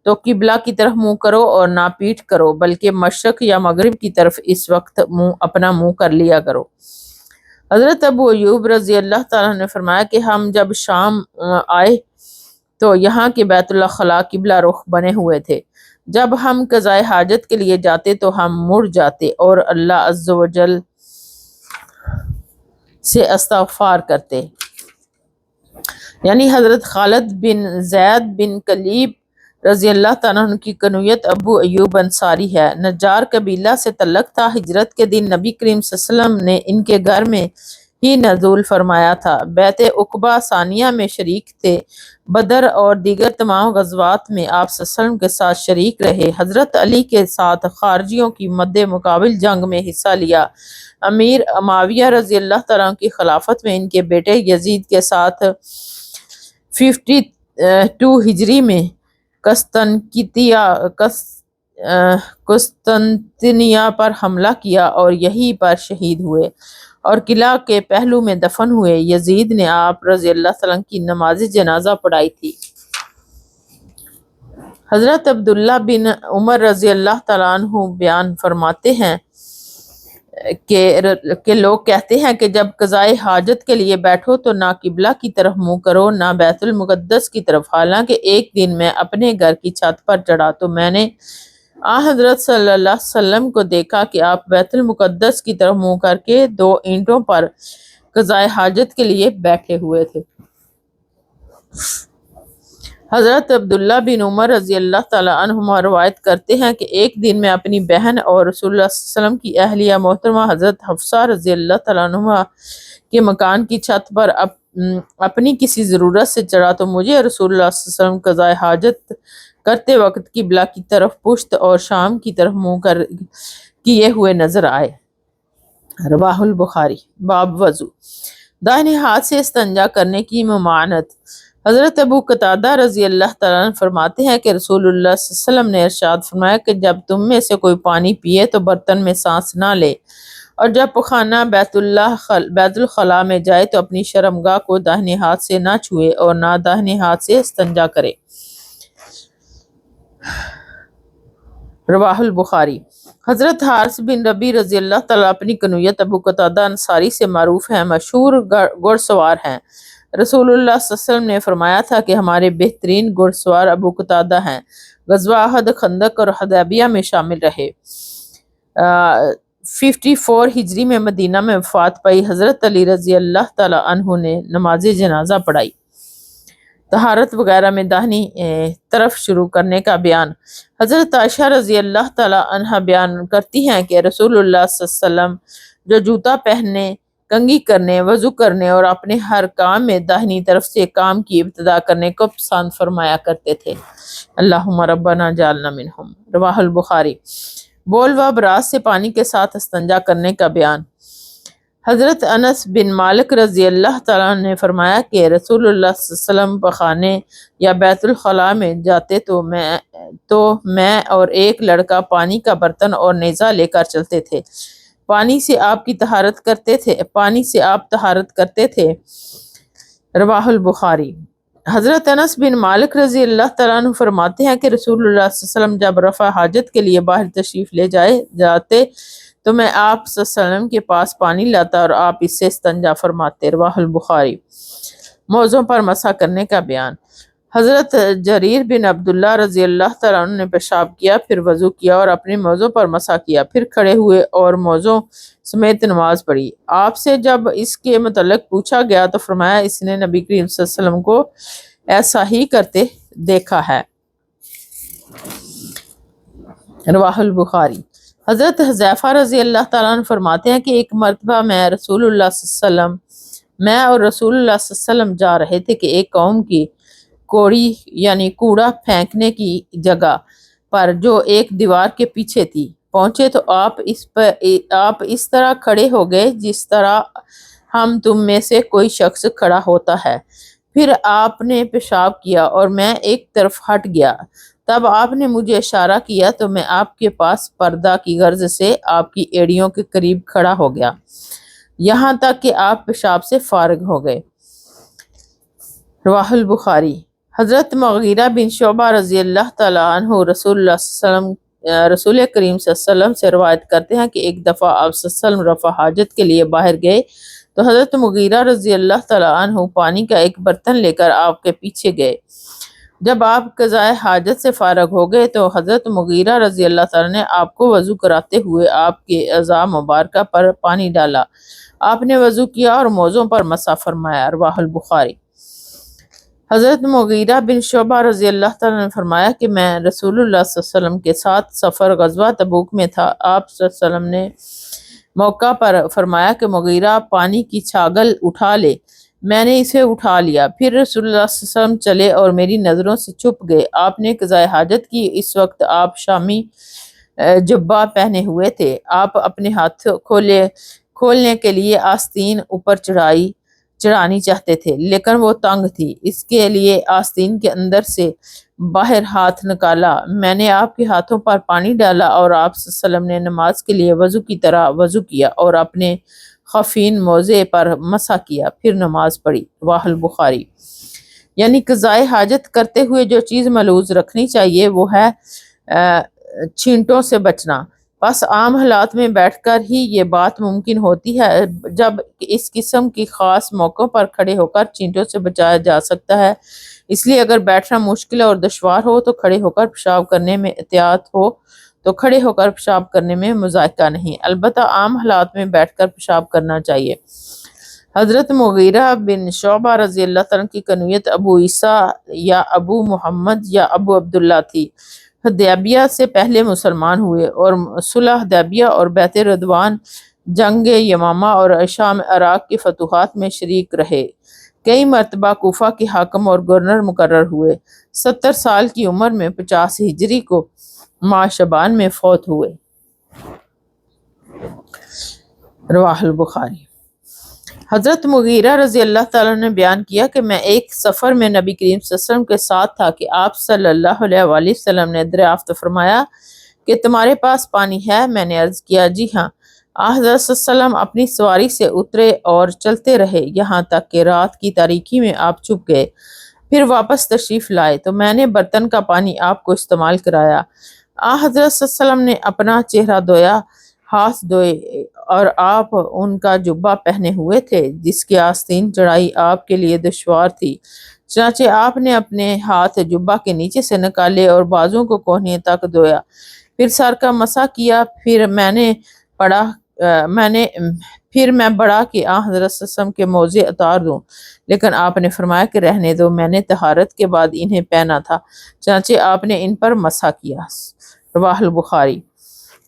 تو قبلہ کی طرف منہ کرو اور نہ پیٹھ کرو، بلکہ مشرق یا مغرب کی طرف اس وقت اپنا منہ کر لیا کرو۔ حضرت ابو ایوب رضی اللہ تعالیٰ نے فرمایا کہ ہم جب شام آئے تو یہاں کے بیت اللہ خلا قبلہ رخ بنے ہوئے تھے۔ جب ہم قضائے حاجت کے لیے جاتے تو ہم مڑ جاتے اور اللہ عز و جل سے استغفار کرتے۔ یعنی حضرت خالد بن زید بن کلیب رضی اللہ تعالیٰ عنہ کی کنویت ابو ایوب انصاری ہے، نجار قبیلہ سے تعلق تھا۔ ہجرت کے دن نبی کریم صلی اللہ علیہ وسلم نے ان کے گھر میں ہی نزول فرمایا تھا، بیعت عقبہ ثانیہ میں شریک تھے، بدر اور دیگر تمام غزوات میں آپ صلی اللہ علیہ وسلم کے ساتھ شریک رہے، حضرت علی کے ساتھ خارجیوں کی مد مقابل جنگ میں حصہ لیا، امیر معاویہ رضی اللہ تعالیٰ عنہ کی خلافت میں ان کے بیٹے یزید کے ساتھ 52 ہجری میں قسطنطنیہ پر حملہ کیا اور یہیں پر شہید ہوئے اور قلعہ کے پہلو میں دفن ہوئے۔ یزید نے آپ رضی اللہ تعالیٰ عنہ کی نماز جنازہ پڑھائی تھی۔ حضرت عبداللہ بن عمر رضی اللہ تعالیٰ عنہ بیان فرماتے ہیں کہ لوگ کہتے ہیں کہ جب قضائے حاجت کے لیے بیٹھو تو نہ قبلہ کی طرف منہ کرو نہ بیت المقدس کی طرف۔ حالانکہ ایک دن میں اپنے گھر کی چھت پر چڑھا تو میں نے حضرت صلی اللہ علیہ وسلم کو دیکھا کہ آپ بیت المقدس کی طرف منہ کر کے 2 اینٹوں پر قضائے حاجت کے لیے بیٹھے ہوئے تھے۔ حضرت عبداللہ بن عمر رضی اللہ تعالیٰ عنہما روایت کرتے ہیں کہ ایک دن میں اپنی بہن اور رسول اللہ صلی اللہ علیہ وسلم کی اہلیہ محترمہ حضرت حفصہ رضی اللہ تعالیٰ عنہما کے مکان کی چھت پر اپنی کسی ضرورت سے چڑھا تو مجھے رسول اللہ صلی اللہ علیہ وسلم قضائے حاجت کرتے وقت قبلہ کی طرف پشت اور شام کی طرف منہ کیے ہوئے نظر آئے۔ رواہ البخاری۔ باب وضو، دائیں ہاتھ سے استنجا کرنے کی ممانعت۔ حضرت ابو قتادہ رضی اللہ تعالیٰ عنہ فرماتے ہیں کہ رسول اللہ صلی اللہ علیہ وسلم نے ارشاد فرمایا کہ جب تم میں سے کوئی پانی پیے تو برتن میں سانس نہ لے، اور جب پخانہ بیت الخلاء میں جائے تو اپنی شرمگاہ کو داہنے ہاتھ سے نہ چھوئے اور نہ داہنے ہاتھ سے استنجا کرے۔ رواہ البخاری۔ حضرت حارث بن ربیع رضی اللہ تعالیٰ اپنی کنویت ابو قتادہ انصاری سے معروف ہیں، مشہور گھڑ سوار ہیں۔ رسول اللہ صلی اللہ علیہ وسلم نے فرمایا تھا کہ ہمارے بہترین گھڑ سوار ابو قتادہ ہیں۔ غزوہ احد، خندق اور حدیبیہ میں شامل رہے۔ 54 ہجری میں مدینہ میں وفات پائی۔ حضرت علی رضی اللہ تعالیٰ عنہ نے نماز جنازہ پڑھائی۔ طہارت وغیرہ میں داہنی طرف شروع کرنے کا بیان۔ حضرت عائشہ رضی اللہ تعالیٰ عنہ بیان کرتی ہیں کہ رسول اللہ صلی اللہ علیہ وسلم جو جوتا پہننے، کنگھی کرنے، وضو کرنے اور اپنے ہر کام میں داہنی طرف سے کام کی ابتدا کرنے کو پسند فرمایا کرتے تھے۔ اللہم ربنا جعلنا منہم۔ رواہ البخاری۔ بول و براز سے پانی کے ساتھ استنجا کرنے کا بیان۔ حضرت انس بن مالک رضی اللہ تعالیٰ عنہ نے فرمایا کہ رسول اللہ صلی اللہ علیہ وسلم پخانے یا بیت الخلاء میں جاتے تو میں اور ایک لڑکا پانی کا برتن اور نیزہ لے کر چلتے تھے۔ پانی سے آپ طہارت کرتے تھے۔ رواہ البخاری۔ حضرت انس بن مالک رضی اللہ تعالیٰ عنہ فرماتے ہیں کہ رسول اللہ صلی اللہ علیہ وسلم جب رفع حاجت کے لیے باہر تشریف لے جاتے تو میں آپ صلی اللہ علیہ وسلم کے پاس پانی لاتا اور آپ اس سے استنجا فرماتے۔ رواہ البخاری۔ موضوع پر مسح کرنے کا بیان۔ حضرت جریر بن عبداللہ رضی اللہ تعالیٰ عنہ نے پیشاب کیا، پھر وضو کیا اور اپنے موضوع پر مسح کیا، پھر کھڑے ہوئے اور موضوع سمیت نماز پڑھی۔ آپ سے جب اس کے متعلق پوچھا گیا تو فرمایا اس نے نبی کریم صلی اللہ علیہ وسلم کو ایسا ہی کرتے دیکھا ہے۔ رواہ البخاری۔ حضرت حذیفہ رضی اللہ تعالیٰ عنہ فرماتے ہیں کہ ایک مرتبہ میں اور رسول اللہ صلی اللہ علیہ وسلم جا رہے تھے کہ ایک قوم کی کوڑی یعنی کوڑا پھینکنے کی جگہ پر جو ایک دیوار کے پیچھے تھی پہنچے تو آپ اس طرح کھڑے ہو گئے جس طرح ہم تم میں سے کوئی شخص کھڑا ہوتا ہے۔ پھر آپ نے پیشاب کیا اور میں ایک طرف ہٹ گیا، تب آپ نے مجھے اشارہ کیا تو میں آپ کے پاس پردہ کی غرض سے آپ کی ایڑیوں کے قریب کھڑا ہو گیا یہاں تک کہ آپ پیشاب سے فارغ ہو گئے۔ رواہ البخاری۔ حضرت مغیرہ بن شعبہ رضی اللہ تعالیٰ عنہ رسول کریم صلی اللہ علیہ وسلم سے روایت کرتے ہیں کہ ایک دفعہ آپ صلی اللہ علیہ وسلم رفع حاجت کے لیے باہر گئے تو حضرت مغیرہ رضی اللہ تعالیٰ عنہ پانی کا ایک برتن لے کر آپ کے پیچھے گئے۔ جب آپ قضائے حاجت سے فارغ ہو گئے تو حضرت مغیرہ رضی اللہ تعالیٰ نے آپ کو وضو کراتے ہوئے آپ کے اعضاء مبارکہ پر پانی ڈالا۔ آپ نے وضو کیا اور موضوع پر مسح فرمایا۔ رواہ البخاری۔ حضرت مغیرہ بن شعبہ رضی اللہ تعالیٰ نے فرمایا کہ میں رسول اللہ صلی اللہ علیہ وسلم کے ساتھ سفر غزوہ تبوک میں تھا۔ آپ صلی اللہ علیہ وسلم نے موقع پر فرمایا کہ مغیرہ پانی کی چھاگل اٹھا لے۔ میں نے اسے اٹھا لیا، پھر رسول اللہ صلی اللہ علیہ وسلم چلے اور میری نظروں سے چھپ گئے۔ آپ نے قضائے حاجت کی۔ اس وقت آپ شامی جبہ پہنے ہوئے تھے۔ آپ اپنے ہاتھ کھولنے کے لیے آستین اوپر چڑھانی چاہتے تھے لیکن وہ تنگ تھی، اس کے لیے آستین کے اندر سے باہر ہاتھ نکالا۔ میں نے آپ کے ہاتھوں پر پانی ڈالا اور آپ صلی اللہ علیہ وسلم نے نماز کے لیے وضو کی طرح وضو کیا اور اپنے خفین موضع پر مسح کیا، پھر نماز پڑھی۔ رواہ البخاری۔ یعنی قضائے حاجت کرتے ہوئے جو چیز ملحوظ رکھنی چاہیے وہ ہے چھینٹوں سے بچنا۔ بس عام حالات میں بیٹھ کر ہی یہ بات ممکن ہوتی ہے، جب اس قسم کی خاص موقعوں پر کھڑے ہو کر چھینٹوں سے بچایا جا سکتا ہے۔ اس لیے اگر بیٹھنا مشکل اور دشوار ہو تو کھڑے ہو کر پیشاب کرنے میں احتیاط ہو تو کھڑے ہو کر پیشاب کرنے میں مذائقہ نہیں، البتہ عام حالات میں بیٹھ کر پیشاب کرنا چاہیے۔ حضرت مغیرہ بن شعبہ رضی اللہ تعالیٰ کی کنیت ابو عیسیٰ یا ابو محمد یا ابو عبداللہ تھی۔ حدیبیہ سے پہلے مسلمان ہوئے اور صلح حدیبیہ اور بیعت رضوان، جنگ یمامہ اور شام عراق کی فتوحات میں شریک رہے۔ کئی مرتبہ کوفہ کے حاکم اور گورنر مقرر ہوئے۔ 70 سال کی عمر میں 50 ہجری کو ماہ شعبان میں فوت ہوئے۔ رواہ البخاری۔ حضرت مغیرہ رضی اللہ تعالیٰ نے بیان کیا کہ میں ایک سفر میں نبی کریم صلی اللہ علیہ وسلم کے ساتھ تھا کہ آپ صلی اللہ علیہ وآلہ وسلم نے دریافت فرمایا کہ تمہارے پاس پانی ہے؟ میں نے عرض کیا جی ہاں۔ حضرت صلی اللہ علیہ وسلم اپنی سواری سے اترے اور چلتے رہے یہاں تک کہ رات کی تاریکی میں آپ چھپ گئے، پھر واپس تشریف لائے تو میں نے برتن کا پانی آپ کو استعمال کرایا۔ حضرت صلی اللہ علیہ وسلم نے اپنا چہرہ دھویا، ہاتھ دھوئے اور آپ ان کا جبہ پہنے ہوئے تھے جس کی آستین چڑھائی آپ کے لیے دشوار تھی، چنانچہ آپ نے اپنے ہاتھ جبہ کے نیچے سے نکالے اور بازوں کو کوہنی تک دھویا، پھر سر کا مسح کیا۔ پھر میں بڑھا کہ حضرت صلی اللہ علیہ وسلم کے موزے اتار دوں، لیکن آپ نے فرمایا کہ رہنے دو، میں نے طہارت کے بعد انہیں پہنا تھا، چنانچہ آپ نے ان پر مسح کیا۔ رواہ البخاری۔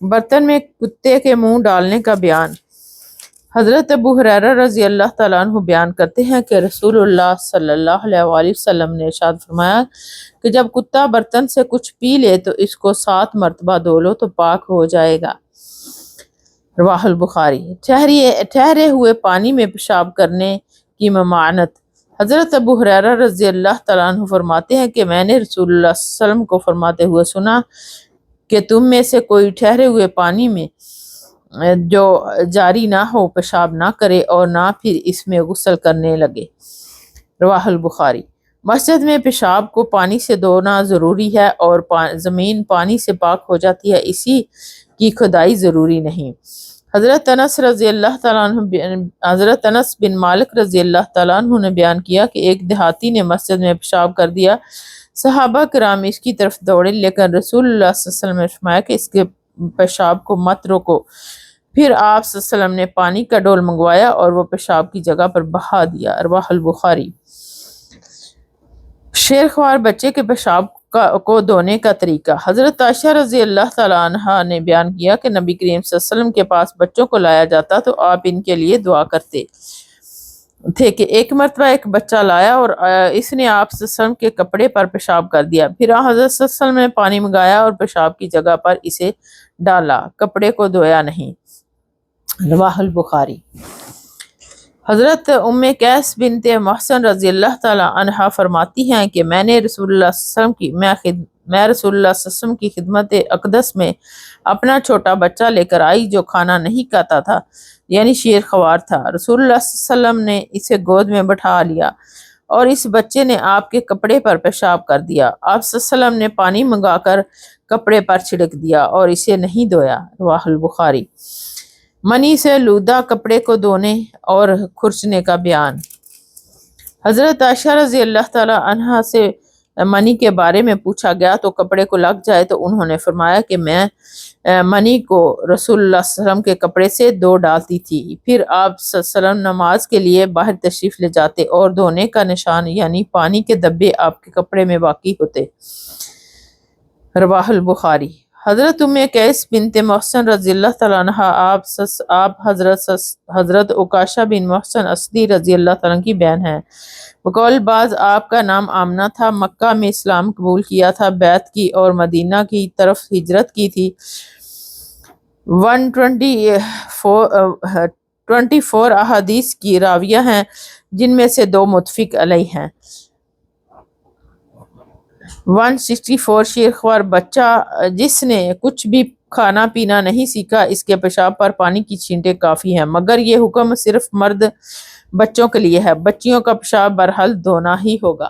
برتن میں کتے کے منہ ڈالنے کا بیان۔ حضرت ابو ہریرہ رضی اللہ تعالیٰ عنہ بیان کرتے ہیں کہ رسول اللہ صلی اللہ علیہ وآلہ وسلم نے ارشاد فرمایا کہ جب کتا برتن سے کچھ پی لے تو اس کو 7 مرتبہ دھو لو تو پاک ہو جائے گا۔ رواہ البخاری۔ ٹھہرے ہوئے پانی میں پیشاب کرنے کی ممانعت۔ حضرت ابو ہریرہ رضی اللہ تعالیٰ عنہ فرماتے ہیں کہ میں نے رسول اللہ صلی اللہ علیہ وسلم کو فرماتے ہوئے سنا کہ تم میں سے کوئی ٹھہرے ہوئے پانی میں جو جاری نہ ہو پیشاب نہ کرے اور نہ پھر اس میں غسل کرنے لگے۔ رواہ البخاری۔ مسجد میں پیشاب کو پانی سے دھونا ضروری ہے اور زمین پانی سے پاک ہو جاتی ہے، اسی کی کھدائی ضروری نہیں۔ حضرت انس بن مالک رضی اللہ تعالیٰ عنہ نے بیان کیا کہ ایک دیہاتی نے مسجد میں پیشاب کر دیا۔ صحابہ کرام اس کی طرف دوڑے، لیکن رسول اللہ صلی اللہ علیہ وسلم نے فرمایا کہ اس کے پیشاب کو مت روکو۔ پھر آپ صلی اللہ علیہ وسلم نے پانی کا ڈول منگوایا اور وہ پیشاب کی جگہ پر بہا دیا۔ رواہ البخاری۔ شیرخوار بچے کے پیشاب کو دھونے کا طریقہ۔ حضرت عائشہ رضی اللہ تعالیٰ عنہا نے بیان کیا کہ نبی کریم صلی اللہ علیہ وسلم کے پاس بچوں کو لایا جاتا تو آپ ان کے لیے دعا کرتے تھے کہ ایک مرتبہ ایک بچہ لایا اور اس نے آپ صلی اللہ علیہ وسلم کے کپڑے پر پیشاب کر دیا۔ پھر حضرت صلی اللہ علیہ وسلم نے پانی منگایا اور پیشاب کی جگہ پر اسے ڈالا، کپڑے کو دھویا نہیں۔ رواہ البخاری۔ حضرت ام قیس بنت محسن رضی اللہ تعالی عنہا فرماتی ہیں کہ میں رسول اللہ صلی اللہ علیہ وسلم کی خدمت اقدس میں اپنا چھوٹا بچہ لے کر آئی جو کھانا نہیں کھاتا تھا، یعنی شیر خوار تھا۔ رسول اللہ صلی اللہ علیہ وسلم نے اسے گود میں بٹھا لیا اور اس بچے نے آپ کے کپڑے پر پیشاب کر دیا۔ آپ صلی اللہ علیہ وسلم نے پانی منگا کر کپڑے پر چھڑک دیا اور اسے نہیں دھویا۔ رواہ البخاری۔ منی سے لودہ کپڑے کو دھونے اور کھرچنے کا بیان۔ حضرت عائشہ رضی اللہ تعالی عنہا سے منی کے بارے میں پوچھا گیا تو کپڑے کو لگ جائے تو انہوں نے فرمایا کہ میں منی کو رسول اللہ صلی اللہ علیہ وسلم کے کپڑے سے دھو ڈالتی تھی۔ پھر آپ صلی اللہ علیہ وسلم نماز کے لیے باہر تشریف لے جاتے اور دھونے کا نشان یعنی پانی کے دھبے آپ کے کپڑے میں واقع ہوتے۔ رواہ البخاری۔ حضرت ام قیس بنت محسن رضی اللہ تعالیٰ عنہ آپ حضرت عکاشہ بن محسن اسدی رضی اللہ تعالیٰ کی بہن ہیں۔ بقول بعض آپ کا نام آمنہ تھا، مکہ میں اسلام قبول کیا تھا، بیعت کی اور مدینہ کی طرف ہجرت کی تھی۔ 124 احادیث کی راویہ ہیں جن میں سے 2 متفق علیہ ہیں۔ 164 شیرخوار بچہ جس نے کچھ بھی کھانا پینا نہیں سیکھا، اس کے پیشاب پر پانی کی چھینٹیں کافی ہیں، مگر یہ حکم صرف مرد بچوں کے لیے ہے۔ بچیوں کا پیشاب برحال دھونا ہی ہوگا،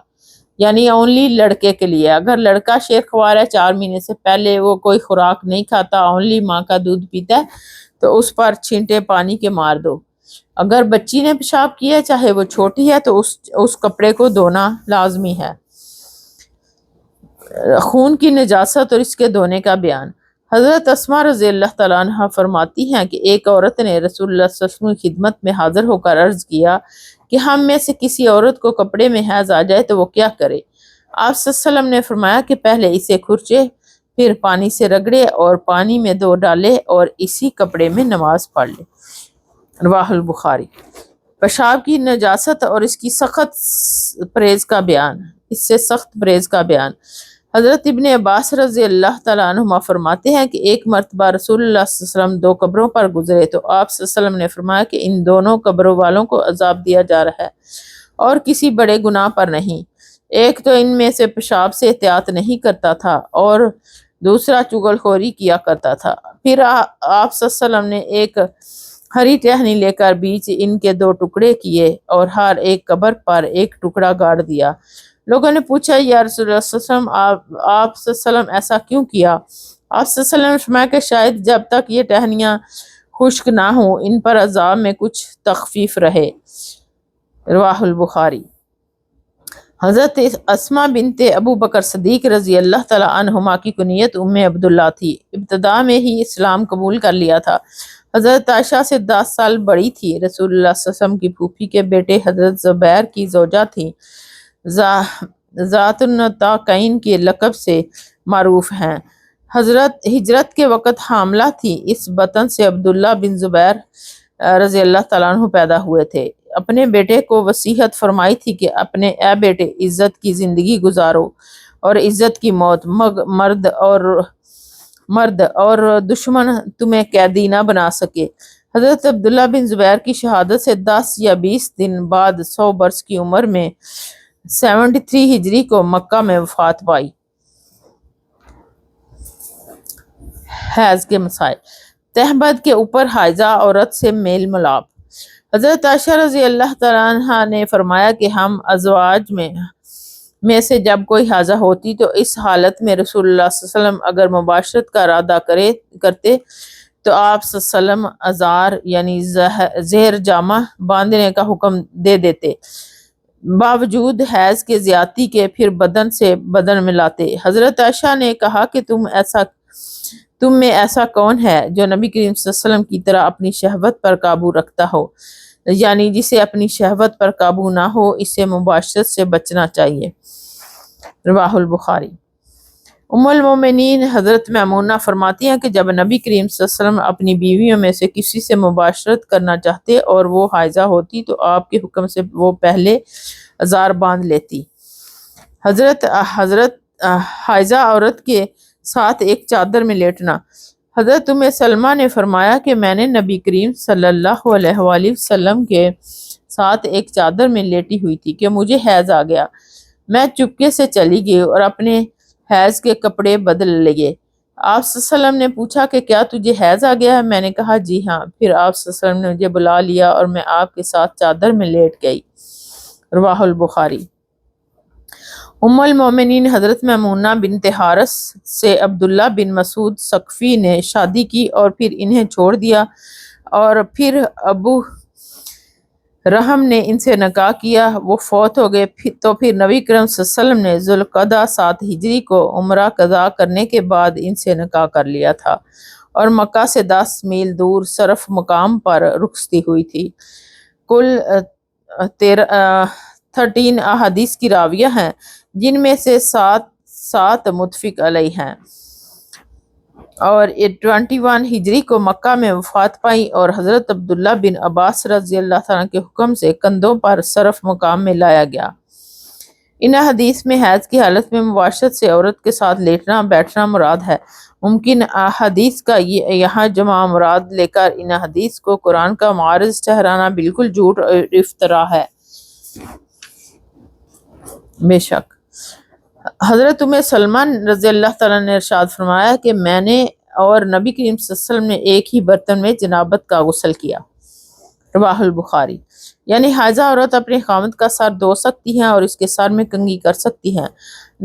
یعنی اونلی لڑکے کے لیے۔ اگر لڑکا شیرخوار ہے، 4 مہینے سے پہلے وہ کوئی خوراک نہیں کھاتا، اونلی ماں کا دودھ پیتا ہے، تو اس پر چھینٹیں پانی کے مار دو۔ اگر بچی نے پیشاب کیا چاہے وہ چھوٹی ہے تو اس کپڑے کو دھونا لازمی ہے۔ خون کی نجاست اور اس کے دھونے کا بیان۔ حضرت اسماء رضی اللہ تعالیٰ عنہ فرماتی ہیں کہ ایک عورت نے رسول اللہ صلی اللہ علیہ وسلم کی خدمت میں حاضر ہو کر عرض کیا کہ ہم میں سے کسی عورت کو کپڑے میں حیض آ جائے تو وہ کیا کرے؟ آپ صلی اللہ علیہ وسلم نے فرمایا کہ پہلے اسے کھرچے، پھر پانی سے رگڑے اور پانی میں دھو ڈالے اور اسی کپڑے میں نماز پڑھ لے۔ رواہ البخاری۔ پیشاب کی نجاست اور اس کی سخت پرہیز کا بیان۔ اس سے سخت پرہیز کا بیان۔ حضرت ابن عباس رضی اللہ تعالیٰ عنہما فرماتے ہیں کہ ایک مرتبہ رسول اللہ صلی اللہ علیہ وسلم 2 قبروں پر گزرے تو آپ صلی اللہ علیہ وسلم نے فرمایا کہ ان دونوں قبروں والوں کو عذاب دیا جا رہا ہے اور کسی بڑے گناہ پر نہیں۔ ایک تو ان میں سے پیشاب سے احتیاط نہیں کرتا تھا اور دوسرا چغل خوری کیا کرتا تھا۔ پھر آپ صلی اللہ علیہ وسلم نے ایک ہری ٹہنی لے کر بیچ ان کے 2 ٹکڑے کیے اور ہر ایک قبر پر ایک ٹکڑا گاڑ دیا۔ لوگوں نے پوچھا یا رسول اللہ صلی اللہ علیہ وسلم آپ صلی اللہ علیہ وسلم ایسا کیوں کیا؟ آپ صلی اللہ علیہ وسلم نے فرمایا کہ شاید جب تک یہ ٹہنیاں خشک نہ ہوں ان پر عذاب میں کچھ تخفیف رہے۔ رواہ البخاری۔ حضرت اسماء بنت ابو بکر صدیق رضی اللہ تعالی عنہما کی کنیت ام عبداللہ تھی۔ ابتدا میں ہی اسلام قبول کر لیا تھا۔ حضرت عائشہ سے 10 سال بڑی تھی۔ رسول اللہ صلی اللہ علیہ وسلم کی پھوپھی کے بیٹے حضرت زبیر کی زوجہ تھی۔ ذات النطاقین کے لقب سے معروف ہیں۔ حضرت ہجرت کے وقت حاملہ تھی۔ اس بطن سے عبداللہ بن زبیر رضی اللہ تعالیٰ عنہ پیدا ہوئے تھے۔ اپنے بیٹے کو وصیت فرمائی تھی کہ اے بیٹے عزت کی زندگی گزارو اور عزت کی موت، مرد اور دشمن تمہیں قیدی نہ بنا سکے۔ حضرت عبداللہ بن زبیر کی شہادت سے 10 یا 20 دن بعد 100 برس کی عمر میں 73 ہجری کو مکہ میں وفات پائی۔ حیض کے مسائل۔ تہبند کے اوپر حائضہ عورت سے میل ملاپ۔ حضرت عائشہ رضی اللہ تعالیٰ عنہا نے فرمایا کہ ہم ازواج میں سے جب کوئی حائضہ ہوتی تو اس حالت میں رسول اللہ صلی اللہ علیہ وسلم اگر مباشرت کا ارادہ کرتے تو آپ صلی اللہ علیہ وسلم ازار یعنی زہر جامہ باندھنے کا حکم دے دیتے، باوجود حیض کے زیادتی کے پھر بدن سے بدن ملاتے۔ حضرت عائشہ نے کہا کہ تم میں ایسا کون ہے جو نبی کریم صلی اللہ علیہ وسلم کی طرح اپنی شہوت پر قابو رکھتا ہو، یعنی جسے اپنی شہوت پر قابو نہ ہو اسے مباشرت سے بچنا چاہیے۔ رواہ البخاری۔ ام المومنین حضرت میمونہ فرماتی ہیں کہ جب نبی کریم صلی اللہ علیہ وسلم اپنی بیویوں میں سے کسی سے مباشرت کرنا چاہتے اور وہ حائضہ ہوتی تو آپ کے حکم سے وہ پہلے ازار باندھ لیتی۔ حضرت حائضہ عورت کے ساتھ ایک چادر میں لیٹنا۔ حضرت ام سلمہ نے فرمایا کہ میں نے نبی کریم صلی اللہ علیہ وآلہ وسلم کے ساتھ ایک چادر میں لیٹی ہوئی تھی کہ مجھے حیض آ گیا۔ میں چپکے سے چلی گئی اور اپنے حیض کے کپڑے بدل لیے۔ آپ صلی اللہ علیہ وسلم نے پوچھا کہ کیا تجھے حیض آ گیا ہے؟ میں نے کہا جی ہاں۔ پھر آپ صلی اللہ علیہ وسلم نے مجھے بلا لیا اور میں آپ کے ساتھ چادر میں لیٹ گئی۔ رواہ البخاری۔ ام المومنین حضرت میمونہ بنت حارث سے عبداللہ بن مسعود ثقفی نے شادی کی اور پھر انہیں چھوڑ دیا، اور پھر ابو رحم نے ان سے نکاح کیا، وہ فوت ہو گئے۔ تو پھر نبی کریم صلی اللہ علیہ وسلم نے ذوالقعدہ 7 ہجری کو عمرہ قضا کرنے کے بعد ان سے نکاح کر لیا تھا، اور مکہ سے 10 میل دور صرف مقام پر رخصتی ہوئی تھی۔ کل 13 احادیث کی راویہ ہیں، جن میں سے 7 متفق علیہ ہیں، اور 21 ہجری کو مکہ میں وفات پائی، اور حضرت عبداللہ بن عباس رضی اللہ عنہ کے حکم سے کندھوں پر صرف مقام میں لایا گیا۔ ان حدیث میں حیض کی حالت میں مباشرت سے عورت کے ساتھ لیٹنا بیٹھنا مراد ہے۔ ممکن حدیث کا یہاں جمع مراد لے کر ان حدیث کو قرآن کا معارض ٹھہرانا بالکل جھوٹ اور افتراء ہے۔ بے شک حضرت ام سلمہ رضی اللہ تعالیٰ نے ارشاد فرمایا کہ میں نے اور نبی کریم صلی اللہ علیہ وسلم نے ایک ہی برتن میں جنابت کا غسل کیا۔ رواہ البخاری۔ یعنی حائضہ عورت اپنے خاوند کا سر دھو سکتی ہیں اور اس کے سر میں کنگھی کر سکتی ہیں۔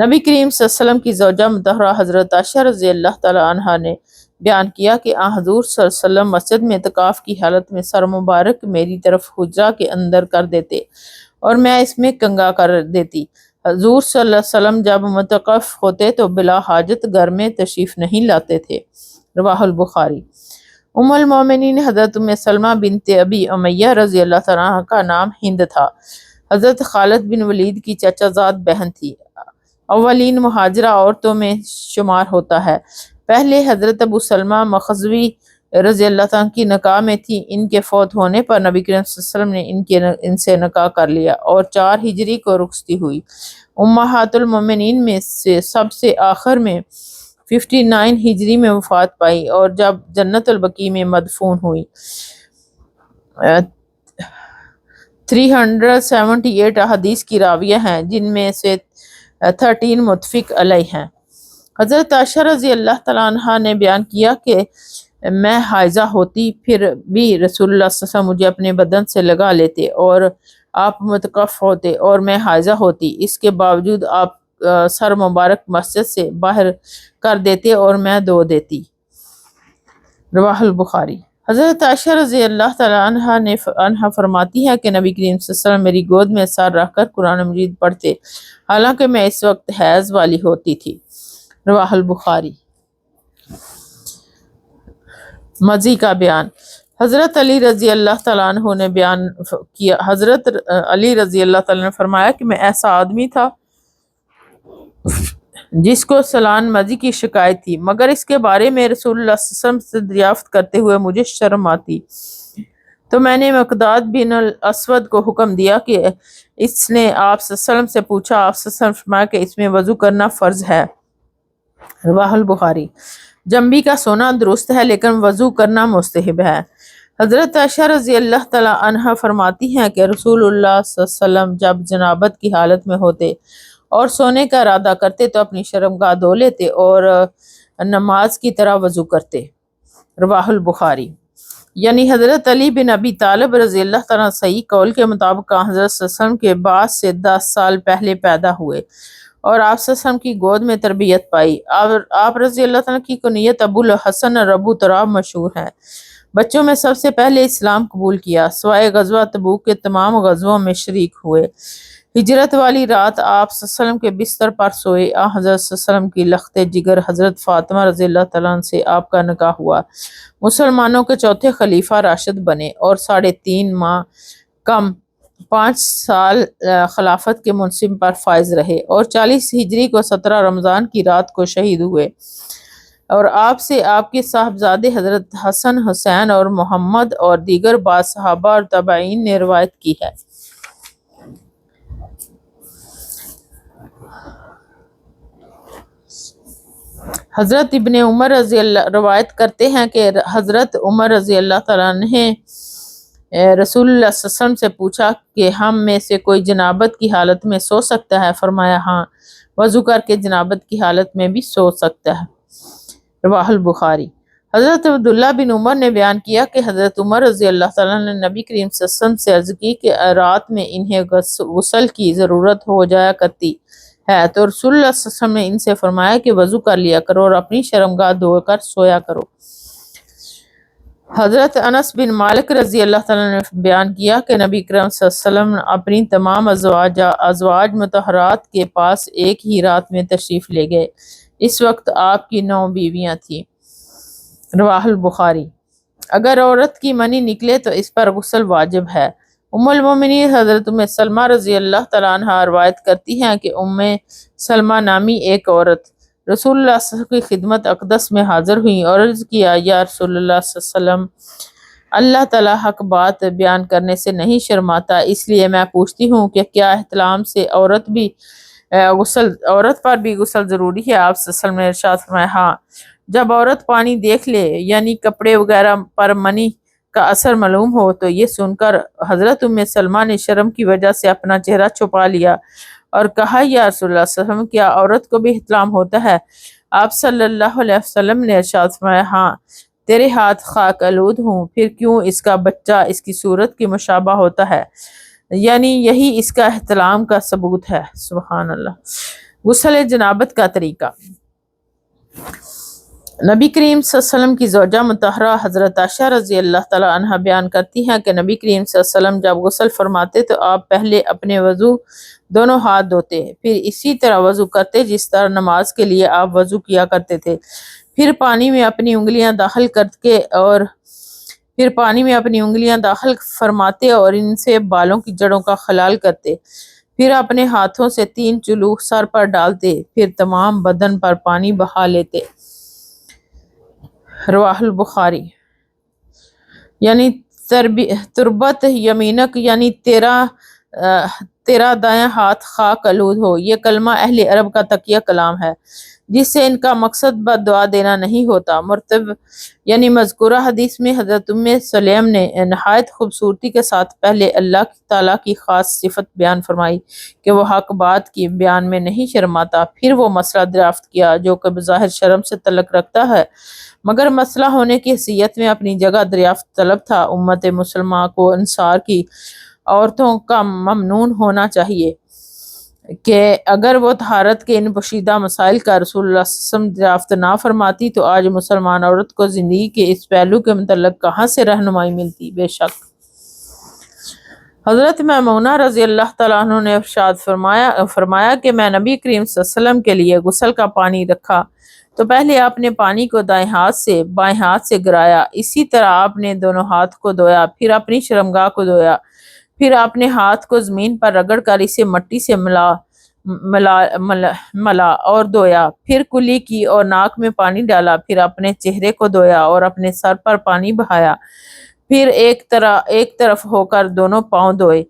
نبی کریم صلی اللہ علیہ وسلم کی زوجہ مطہرہ حضرت عائشہ رضی اللہ تعالیٰ عنہا نے بیان کیا کہ حضور صلی اللہ علیہ وسلم مسجد میں اعتکاف کی حالت میں سر مبارک میری طرف حجرہ کے اندر کر دیتے اور میں اس میں کنگھا کر دیتی۔ حضور صلی اللہ علیہ وسلم جب متوقف ہوتے تو بلا حاجت گھر میں تشریف نہیں لاتے تھے۔ رواہ البخاری۔ ام المومنین حضرت ام سلمہ بنت ابی امیہ رضی اللہ تعالیٰ عنہ کا نام ہند تھا۔ حضرت خالد بن ولید کی چچا زاد بہن تھی۔ اولین مہاجرہ عورتوں میں شمار ہوتا ہے۔ پہلے حضرت ابو سلمہ مخزومی رضی اللہ تعالیٰ کی نکاح میں تھی۔ ان کے فوت ہونے پر نبی کریم صلی اللہ علیہ وسلم نے ان سے نکاح کر لیا اور 4 ہجری کو رخصتی ہوئی۔ امہات المومنین میں سے سب سے آخر میں 59 ہجری میں وفات پائی اور جب جنت البقیع میں مدفون ہوئی۔ 378 احادیث کی راویہ ہیں، جن میں سے 13 متفق علیہ ہیں۔ حضرت عائشہ رضی اللہ تعالیٰ عنہا نے بیان کیا کہ میں حائضہ ہوتی پھر بھی رسول اللہ صلی اللہ علیہ وسلم مجھے اپنے بدن سے لگا لیتے اور آپ متوقف ہوتے اور میں حائضہ ہوتی، اس کے باوجود آپ سر مبارک مسجد سے باہر کر دیتے اور میں دھو دیتی۔ رواہ البخاری۔ حضرت عائشہ رضی اللہ تعالیٰ عنہا فرماتی ہے کہ نبی کریم صلی اللہ علیہ وسلم میری گود میں سر رکھ کر قرآن مجید پڑھتے، حالانکہ میں اس وقت حیض والی ہوتی تھی۔ رواہ البخاری۔ مزی کا بیان۔ حضرت علی رضی اللہ تعالیٰ عنہ نے بیان کیا، حضرت علی رضی اللہ تعالیٰ نے فرمایا کہ میں ایسا آدمی تھا جس کو سلان مزی کی شکایت تھی، مگر اس کے بارے میں رسول اللہ صلی اللہ علیہ وسلم سے دریافت کرتے ہوئے مجھے شرم آتی، تو میں نے مقداد بن الاسود کو حکم دیا کہ اس نے آپ صلی اللہ علیہ وسلم سے پوچھا، آپ صلی اللہ علیہ وسلم فرمایا کہ اس میں وضو کرنا فرض ہے۔ رواہ البخاری۔ جنبی کا سونا درست ہے لیکن وضو کرنا مستحب ہے۔ حضرت عائشہ رضی اللہ تعالیٰ عنہا فرماتی ہیں کہ رسول اللہ صلی اللہ علیہ وسلم جب جنابت کی حالت میں ہوتے اور سونے کا ارادہ کرتے تو اپنی شرمگاہ دھو لیتے اور نماز کی طرح وضو کرتے۔ رواہ البخاری۔ یعنی حضرت علی بن ابی طالب رضی اللہ تعالیٰ صحیح قول کے مطابق حضرت صلی اللہ علیہ وسلم کے بعد سے 10 سال پہلے پیدا ہوئے اور آپ صلی اللہ علیہ وسلم کی گود میں تربیت پائی۔ آپ رضی اللہ تعالیٰ کی کنیت ابو الحسن اور ابو تراب مشہور ہے۔ بچوں میں سب سے پہلے اسلام قبول کیا، سوائے غزوہ تبوک کے تمام غزووں میں شریک ہوئے۔ ہجرت والی رات آپ صلی اللہ علیہ وسلم کے بستر پر سوئے۔ حضرت صلی اللہ علیہ وسلم کی لخت جگر حضرت فاطمہ رضی اللہ تعالیٰ عنہ سے آپ کا نکاح ہوا۔ مسلمانوں کے چوتھے خلیفہ راشد بنے اور 3.5 ماہ کم 5 سال خلافت کے منصب پر فائز رہے، اور 40 ہجری کو 17 رمضان کی رات کو شہید ہوئے۔ اور آپ سے آپ کے صاحبزادے حضرت حسن، حسین اور محمد اور دیگر بعض صحابہ اور تابعین نے روایت کی ہے۔ حضرت ابن عمر رضی اللہ روایت کرتے ہیں کہ حضرت عمر رضی اللہ تعالیٰ نے رسول اللہ صلی اللہ علیہ وسلم سے پوچھا کہ ہم میں سے کوئی جنابت کی حالت میں سو سکتا ہے؟ فرمایا ہاں، وضو کر کے جنابت کی حالت میں بھی سو سکتا ہے۔ رواہ البخاری۔ حضرت عبداللہ بن عمر نے بیان کیا کہ حضرت عمر رضی اللہ تعالیٰ نے نبی کریم صلی اللہ علیہ وسلم سے عرض کی کہ رات میں انہیں غسل کی ضرورت ہو جایا کرتی ہے، تو رسول اللہ صلی اللہ علیہ وسلم نے ان سے فرمایا کہ وضو کر لیا کرو اور اپنی شرمگاہ دھو کر سویا کرو۔ حضرت انس بن مالک رضی اللہ تعالیٰ نے بیان کیا کہ نبی کریم صلی اللہ علیہ وسلم اپنی تمام ازواج مطہرات کے پاس ایک ہی رات میں تشریف لے گئے۔ اس وقت آپ کی 9 بیویاں تھیں۔ رواہ البخاری۔ اگر عورت کی منی نکلے تو اس پر غسل واجب ہے۔ ام المومنین حضرت ام سلمہ رضی اللہ تعالیٰ عنہا روایت کرتی ہیں کہ ام سلمہ نامی ایک عورت رسول اللہ صلی اللہ علیہ وسلم کی خدمت اقدس میں حاضر ہوئی اور عرض کیا، یا رسول اللہ صلی اللہ علیہ وسلم، اللہ تعالیٰ حق بات بیان کرنے سے نہیں شرماتا، اس لیے میں پوچھتی ہوں کہ کیا احتلام سے عورت پر بھی غسل ضروری ہے؟ آپ صلی اللہ علیہ وسلم نے ارشاد فرمایا، ہاں، جب عورت پانی دیکھ لے یعنی کپڑے وغیرہ پر منی کا اثر معلوم ہو تو یہ سن کر حضرت ام سلمہ نے شرم کی وجہ سے اپنا چہرہ چھپا لیا اور کہا، یا رسول اللہ صلی اللہ علیہ وسلم، کیا عورت کو بھی احتلام ہوتا ہے؟ آپ صلی اللہ علیہ وسلم نے ارشاد فرمایا، ہاں، تیرے ہاتھ خاک آلود ہوں، پھر کیوں اس کا بچہ اس کی صورت کی مشابہ ہوتا ہے، یعنی یہی اس کا احتلام کا ثبوت ہے۔ سبحان اللہ۔ غسل جنابت کا طریقہ۔ نبی کریم صلی اللہ علیہ وسلم کی زوجہ مطہرہ حضرت عائشہ رضی اللہ تعالیٰ عنہا بیان کرتی ہیں کہ نبی کریم صلی اللہ علیہ وسلم جب غسل فرماتے تو آپ پہلے اپنے وضو دونوں ہاتھ دھوتے، پھر اسی طرح وضو کرتے جس طرح نماز کے لیے آپ وضو کیا کرتے تھے، پھر پانی میں اپنی انگلیاں داخل فرماتے اور ان سے بالوں کی جڑوں کا خلال کرتے، پھر اپنے ہاتھوں سے 3 چلو سر پر ڈالتے، پھر تمام بدن پر پانی بہا لیتے۔ رواہ البخاری۔ یعنی تربت یمینک، یعنی تیرا دایاں ہاتھ خاک آلود ہو، یہ کلمہ اہل عرب کا تقیہ کلام ہے جس سے ان کا مقصد بد دعا دینا نہیں ہوتا۔ مرتب یعنی مذکورہ حدیث میں حضرت ام سلیم نے نہایت خوبصورتی کے ساتھ پہلے اللہ تعالیٰ کی خاص صفت بیان فرمائی کہ وہ حق بات کی بیان میں نہیں شرماتا، پھر وہ مسئلہ دریافت کیا جو کہ بظاہر شرم سے تعلق رکھتا ہے مگر مسئلہ ہونے کی حیثیت میں اپنی جگہ دریافت طلب تھا۔ امت مسلمہ کو انصار کی عورتوں کا ممنون ہونا چاہیے کہ اگر وہ طہارت کے ان پوشیدہ مسائل کا رسول اللہ صلی اللہ علیہ وسلم دریافت نہ فرماتی تو آج مسلمان عورت کو زندگی کے اس پہلو کے متعلق کہاں سے رہنمائی ملتی؟ بے شک حضرت میمونہ رضی اللہ تعالیٰ عنہ نے ارشاد فرمایا کہ میں نبی کریم صلی اللہ علیہ وسلم کے لیے غسل کا پانی رکھا تو پہلے آپ نے پانی کو دائیں ہاتھ سے بائیں ہاتھ سے گرایا، اسی طرح آپ نے دونوں ہاتھ کو دھویا، پھر اپنی شرمگاہ کو دھویا، پھر اپنے ہاتھ کو زمین پر رگڑ کر اسے مٹی سے ملا اور دھویا، پھر کلی کی اور ناک میں پانی ڈالا، پھر اپنے چہرے کو دھویا اور اپنے سر پر پانی بہایا، پھر ایک طرف ہو کر دونوں پاؤں دھوئے،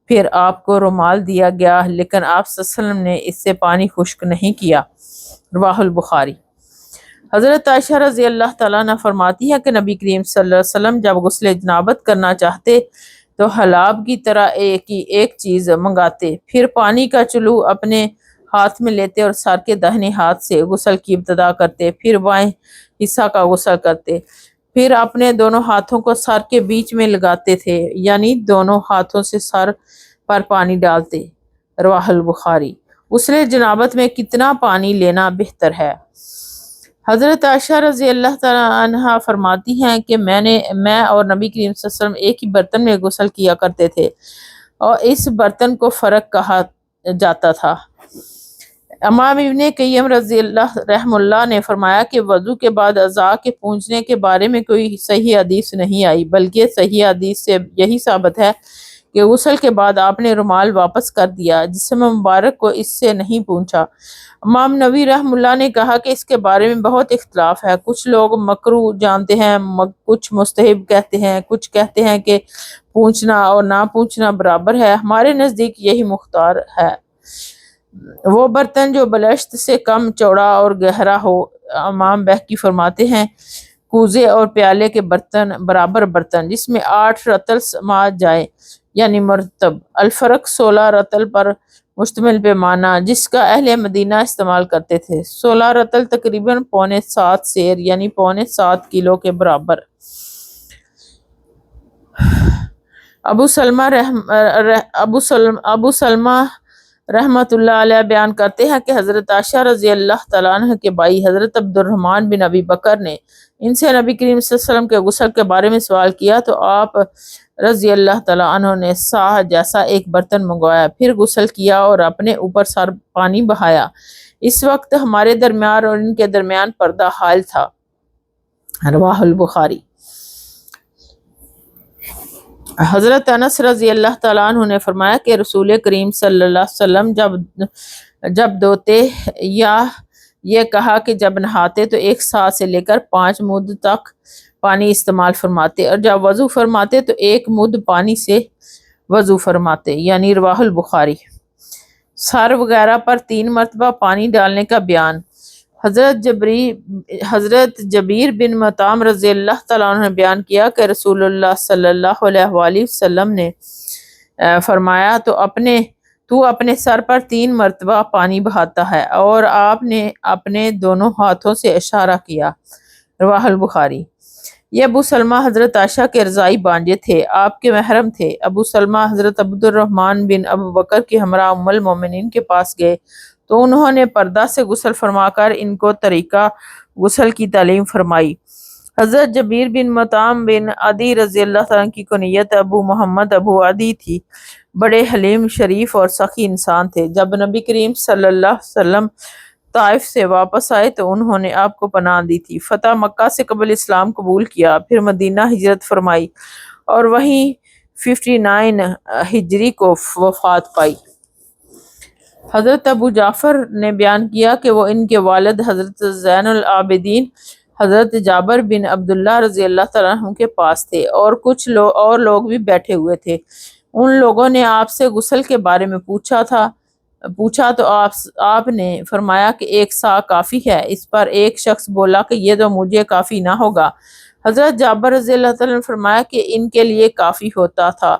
پھر آپ کو رومال دیا گیا لیکن آپ صلی اللہ علیہ وسلم نے اس سے پانی خشک نہیں کیا۔ رواہ البخاری۔ حضرت عائشہ رضی اللہ تعالیٰ عنہ فرماتی ہے کہ نبی کریم صلی اللہ علیہ وسلم جب غسل جنابت کرنا چاہتے تو حلاب کی طرح ایک چیز منگاتے، پھر پانی کا چلو اپنے ہاتھ میں لیتے اور سر کے داہنے ہاتھ سے غسل کی ابتدا کرتے، پھر بائیں حصہ کا غسل کرتے، پھر اپنے دونوں ہاتھوں کو سر کے بیچ میں لگاتے تھے، یعنی دونوں ہاتھوں سے سر پر پانی ڈالتے۔ رواہ البخاری۔ غسل جنابت میں کتنا پانی لینا بہتر ہے؟ حضرت عائشہ رضی اللہ تعالیٰ عنہا فرماتی ہیں کہ میں اور نبی کریم صلی اللہ علیہ وسلم ایک ہی برتن میں غسل کیا کرتے تھے اور اس برتن کو فرق کہا جاتا تھا۔ امام ابن قیم رضی اللہ رحم اللہ نے فرمایا کہ وضو کے بعد اعضاء کے پونچھنے کے بارے میں کوئی صحیح حدیث نہیں آئی، بلکہ صحیح حدیث سے یہی ثابت ہے کہ غسل کے بعد آپ نے رومال واپس کر دیا، جسم مبارک کو اس سے نہیں پونچھا۔ امام نووی رحم اللہ نے کہا کہ اس کے بارے میں بہت اختلاف ہے، کچھ لوگ مکروہ جانتے ہیں، کچھ مستحب کہتے ہیں، کچھ کہتے ہیں کہ پونچھنا اور نہ پونچھنا برابر ہے۔ ہمارے نزدیک یہی مختار ہے۔ وہ برتن جو بلشت سے کم چوڑا اور گہرا ہو، امام بہقی فرماتے ہیں کوزے اور پیالے کے برتن برابر برتن جس میں 8 رطل سما جائے یعنی مرتب۔ الفرق 16 رطل پر مشتمل پیمانہ جس کا اہل مدینہ استعمال کرتے تھے۔ 16 رطل تقریباً 6.25 سیر یعنی 6.25 کلو کے برابر۔ ابو سلمہ رحمت اللہ علیہ بیان کرتے ہیں کہ حضرت عائشہ رضی اللہ تعالیٰ عنہ کے بھائی حضرت عبد الرحمن بن ابی بکر نے ان سے نبی کریم صلی اللہ علیہ وسلم کے غسل کے بارے میں سوال کیا تو آپ رضی اللہ تعالیٰ عنہ نے ساہ جیسا ایک برتن منگوایا، پھر غسل کیا اور اپنے اوپر سر پانی بہایا۔ اس وقت ہمارے درمیان اور ان کے درمیان پردہ حائل تھا۔ رواہ البخاری۔ حضرت انس رضی اللہ تعالیٰ عنہ نے فرمایا کہ رسول کریم صلی اللہ علیہ وسلم جب دھوتے یا یہ کہا کہ جب نہاتے تو 1 سا سے لے کر 5 مد تک پانی استعمال فرماتے، اور جب وضو فرماتے تو 1 مد پانی سے وضو فرماتے، یعنی رواہ البخاری۔ سر وغیرہ پر 3 مرتبہ پانی ڈالنے کا بیان۔ حضرت جبیر بن مطعم رضی اللہ تعالیٰ عنہ نے بیان کیا کہ رسول اللہ صلی اللہ علیہ وآلہ وسلم نے فرمایا تو اپنے سر پر 3 مرتبہ پانی بہاتا ہے، اور آپ نے اپنے دونوں ہاتھوں سے اشارہ کیا۔ رواہ البخاری۔ یہ ابو سلمہ حضرت عائشہ کے رضائی بانجے تھے، آپ کے محرم تھے۔ ابو سلمہ حضرت عبد الرحمن بن ابو بکر کے ہمراہ ام المومنین کے پاس گئے تو انہوں نے پردہ سے غسل فرما کر ان کو طریقہ غسل کی تعلیم فرمائی۔ حضرت جبیر بن مطعم بن عدی رضی اللہ تعالیٰ کی کنیت ابو محمد ابو عدی تھی، بڑے حلیم شریف اور سخی انسان تھے۔ جب نبی کریم صلی اللہ علیہ وسلم طائف سے واپس آئے تو انہوں نے آپ کو پناہ دی تھی۔ فتح مکہ سے قبل اسلام قبول کیا، پھر مدینہ ہجرت فرمائی اور وہیں 59 ہجری کو وفات پائی۔ حضرت ابو جعفر نے بیان کیا کہ وہ ان کے والد حضرت زین العابدین حضرت جابر بن عبداللہ رضی اللہ تعالیٰ عنہ کے پاس تھے، اور کچھ لوگ بھی بیٹھے ہوئے تھے۔ ان لوگوں نے آپ سے غسل کے بارے میں پوچھا تو آپ نے فرمایا کہ 1 سا کافی ہے۔ اس پر ایک شخص بولا کہ یہ تو مجھے کافی نہ ہوگا۔ حضرت جابر رضی اللہ تعالیٰ نے فرمایا کہ ان کے لیے کافی ہوتا تھا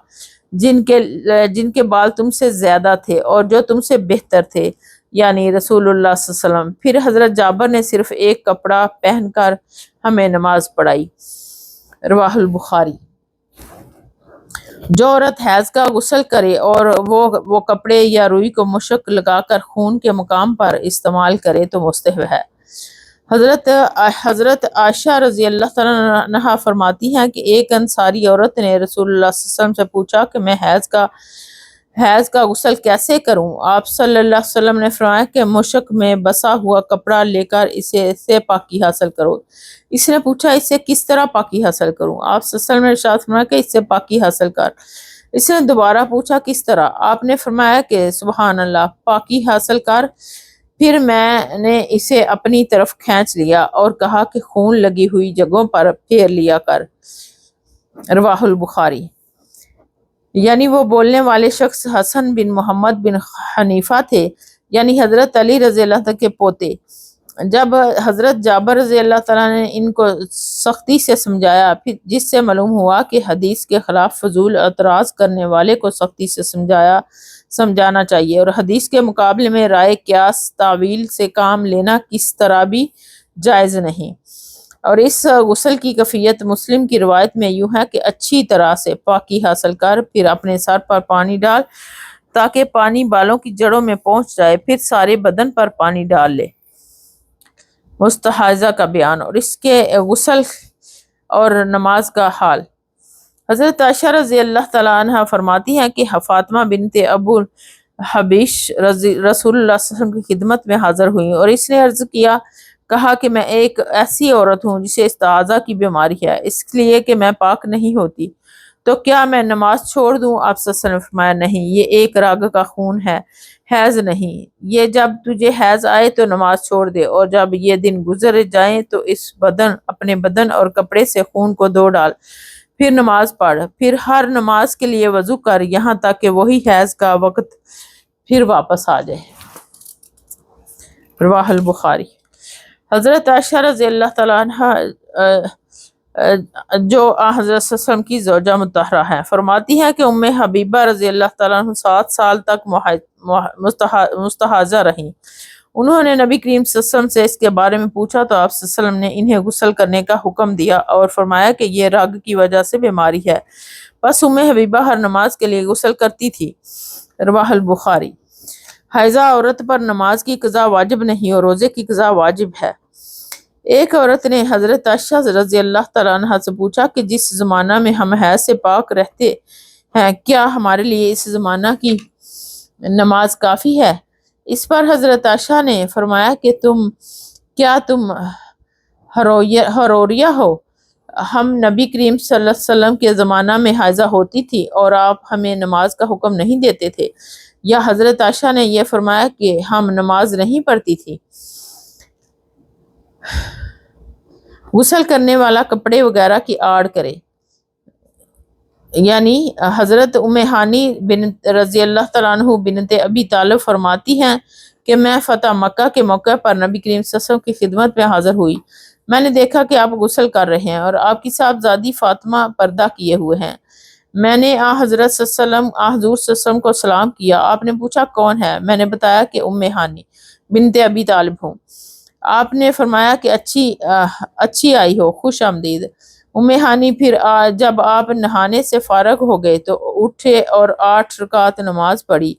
جن کے بال تم سے زیادہ تھے اور جو تم سے بہتر تھے، یعنی رسول اللہ صلی اللہ علیہ وسلم۔ پھر حضرت جابر نے صرف ایک کپڑا پہن کر ہمیں نماز پڑھائی۔ رواہ البخاری۔ جو عورت حیض کا غسل کرے اور وہ کپڑے یا روئی کو مشک لگا کر خون کے مقام پر استعمال کرے تو مستحب ہے۔ حضرت عائشہ رضی اللہ تعالیٰ عنہا فرماتی ہیں کہ ایک انصاری عورت نے رسول اللہ صلی اللہ علیہ وسلم سے پوچھا کہ میں حیض کا غسل کیسے کروں؟ آپ صلی اللہ علیہ وسلم نے فرمایا کہ مشک میں بسا ہوا کپڑا لے کر اسے پاکی حاصل کرو۔ اس نے پوچھا اس سے کس طرح پاکی حاصل کروں؟ آپ صلی اللہ علیہ وسلم نے ارشاد فرمایا کہ اس سے پاکی حاصل کر۔ اس نے دوبارہ پوچھا کس طرح؟ آپ نے فرمایا کہ سبحان اللہ، پاکی حاصل کر۔ پھر میں نے اسے اپنی طرف کھینچ لیا اور کہا کہ خون لگی ہوئی جگہوں پر پھیر لیا کر۔ رواہ البخاری۔ یعنی وہ بولنے والے شخص حسن بن محمد بن حنیفہ تھے، یعنی حضرت علی رضی اللہ عنہ کے پوتے۔ جب حضرت جابر رضی اللہ تعالیٰ نے ان کو سختی سے سمجھایا، پھر جس سے معلوم ہوا کہ حدیث کے خلاف فضول اعتراض کرنے والے کو سختی سے سمجھانا چاہیے، اور حدیث کے مقابلے میں رائے قیاس تعویل سے کام لینا کس طرح بھی جائز نہیں۔ اور اس غسل کی کیفیت مسلم کی روایت میں یوں ہے کہ اچھی طرح سے پاکی حاصل کر، پھر اپنے سر پر پانی ڈال، تاکہ پانی بالوں کی جڑوں میں پہنچ جائے، پھر سارے بدن پر پانی ڈال لے۔ مستحاضہ کا بیان اور اس کے غسل اور نماز کا حال۔ حضرت عائشہ رضی اللہ تعالیٰ عنہ فرماتی ہیں کہ فاطمہ بنت ابو حبیش رسول اللہ صلی اللہ علیہ وسلم کی خدمت میں حاضر ہوئی اور اس نے عرض کہا کہ میں ایک ایسی عورت ہوں جسے استحاضہ کی بیماری ہے، اس لیے کہ میں پاک نہیں ہوتی، تو کیا میں نماز چھوڑ دوں؟ آپ صلی اللہ علیہ وسلم نے فرمایا نہیں، یہ ایک راگ کا خون ہے، حیض نہیں، یہ جب تجھے حیض آئے تو نماز چھوڑ دے، اور جب یہ دن گزر جائیں تو اپنے بدن اور کپڑے سے خون کو دھو ڈال، پھر نماز پڑھ، پھر ہر نماز کے لیے وضو کر یہاں تک کہ وہی حیض کا وقت پھر واپس آ جائے۔ رواہ البخاری۔ حضرت عائشہ رضی اللہ تعالیٰ عنہ جو حضرت صلی اللہ علیہ وسلم کی زوجہ مطہرہ ہیں، فرماتی ہیں کہ ام حبیبہ رضی اللہ تعالیٰ عنہ 7 سال تک مستحاضہ رہیں۔ انہوں نے نبی کریم صلی اللہ علیہ وسلم سے اس کے بارے میں پوچھا تو آپ صلی اللہ علیہ وسلم نے انہیں غسل کرنے کا حکم دیا اور فرمایا کہ یہ رگ کی وجہ سے بیماری ہے، بس ام حبیبہ ہر نماز کے لیے غسل کرتی تھی۔ رواہ البخاری۔ حائضہ عورت پر نماز کی قضا واجب نہیں اور روزے کی قضا واجب ہے۔ ایک عورت نے حضرت عائشہ رضی اللہ تعالیٰ عنہ سے پوچھا کہ جس زمانہ میں ہم حیض سے پاک رہتے ہیں، کیا ہمارے لیے اس زمانہ کی نماز کافی ہے؟ اس پر حضرت عائشہ نے فرمایا کہ تم حروریہ ہو؟ ہم نبی کریم صلی اللہ علیہ وسلم کے زمانہ میں حائضہ ہوتی تھی اور آپ ہمیں نماز کا حکم نہیں دیتے تھے، یا حضرت عائشہ نے یہ فرمایا کہ ہم نماز نہیں پڑھتی تھی۔ غسل کرنے والا کپڑے وغیرہ کی آڑ کرے، یعنی حضرت ام ہانی بنت رضی اللہ تعالیٰ عنہ بنت ابی طالب فرماتی ہیں کہ میں فتح مکہ کے موقع پر نبی کریم صلی اللہ علیہ وسلم کی خدمت میں حاضر ہوئی، میں نے دیکھا کہ آپ غسل کر رہے ہیں اور آپ کی صاحبزادی فاطمہ پردہ کیے ہوئے ہیں۔ میں نے حضور صلی اللہ علیہ وسلم کو سلام کیا، آپ نے پوچھا کون ہے؟ میں نے بتایا کہ ام ہانی بنت ابی طالب ہوں۔ آپ نے فرمایا کہ اچھی آئی ہو، خوش آمدید۔ ام ہانی پھر جب آپ نہانے سے فارغ ہو گئے تو اٹھے اور 8 رکعت نماز پڑھی،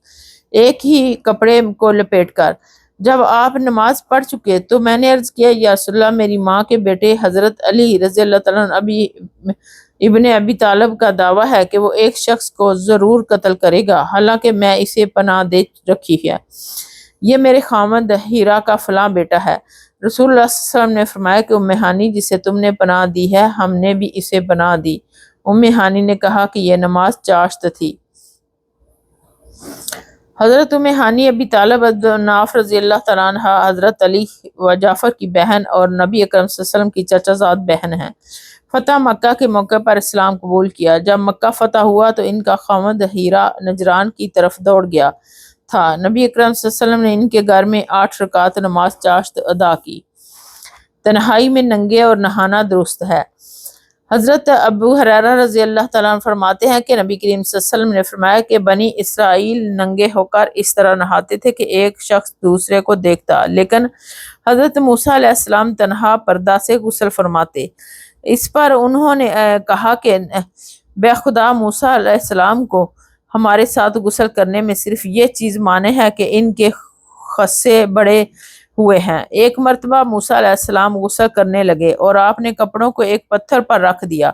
ایک ہی کپڑے کو لپیٹ کر۔ جب آپ نماز پڑھ چکے تو میں نے عرض کیا یا رسول اللہ، میری ماں کے بیٹے حضرت علی رضی اللہ تعالیٰ عنہ ابن ابی طالب کا دعویٰ ہے کہ وہ ایک شخص کو ضرور قتل کرے گا، حالانکہ میں اسے پناہ دے رکھی ہے، یہ میرے خامد ہیرا کا فلاں بیٹا ہے۔ رسول اللہ صلی اللہ علیہ وسلم نے فرمایا کہ ام ہانی جسے تم نے پناہ دی ہے، ہم نے بھی اسے پناہ دی۔ ام ہانی نے کہا کہ یہ نماز چاشت تھی۔ حضرت ام ہانی ابی طالب ناف رضی اللہ تعالیٰ عنہ حضرت علی و جعفر کی بہن اور نبی اکرم صلی اللہ علیہ وسلم کی چچا زاد بہن ہیں۔ فتح مکہ کے موقع پر اسلام قبول کیا۔ جب مکہ فتح ہوا تو ان کا خامد ہیرا نجران کی طرف دوڑ گیا تھا۔ نبی اکرم صلی اللہ علیہ وسلم نے ان کے گھر میں 8 رکعت نماز چاشت ادا کی۔ تنہائی میں ننگے اور نہانا درست ہے۔ حضرت ابو ہریرہ رضی اللہ تعالیٰ عنہ فرماتے ہیں کہ نبی کریم صلی اللہ علیہ وسلم نے فرمایا کہ بنی اسرائیل ننگے ہو کر اس طرح نہاتے تھے کہ ایک شخص دوسرے کو دیکھتا، لیکن حضرت موسیٰ علیہ السلام تنہا پردہ سے غسل فرماتے۔ اس پر انہوں نے کہا کہ بے خدا موسیٰ علیہ السلام کو ہمارے ساتھ غسل کرنے میں صرف یہ چیز مانع ہے کہ ان کے خصے بڑے ہوئے ہیں۔ ایک مرتبہ موسیٰ علیہ السلام غسل کرنے لگے اور آپ نے کپڑوں کو ایک پتھر پر رکھ دیا،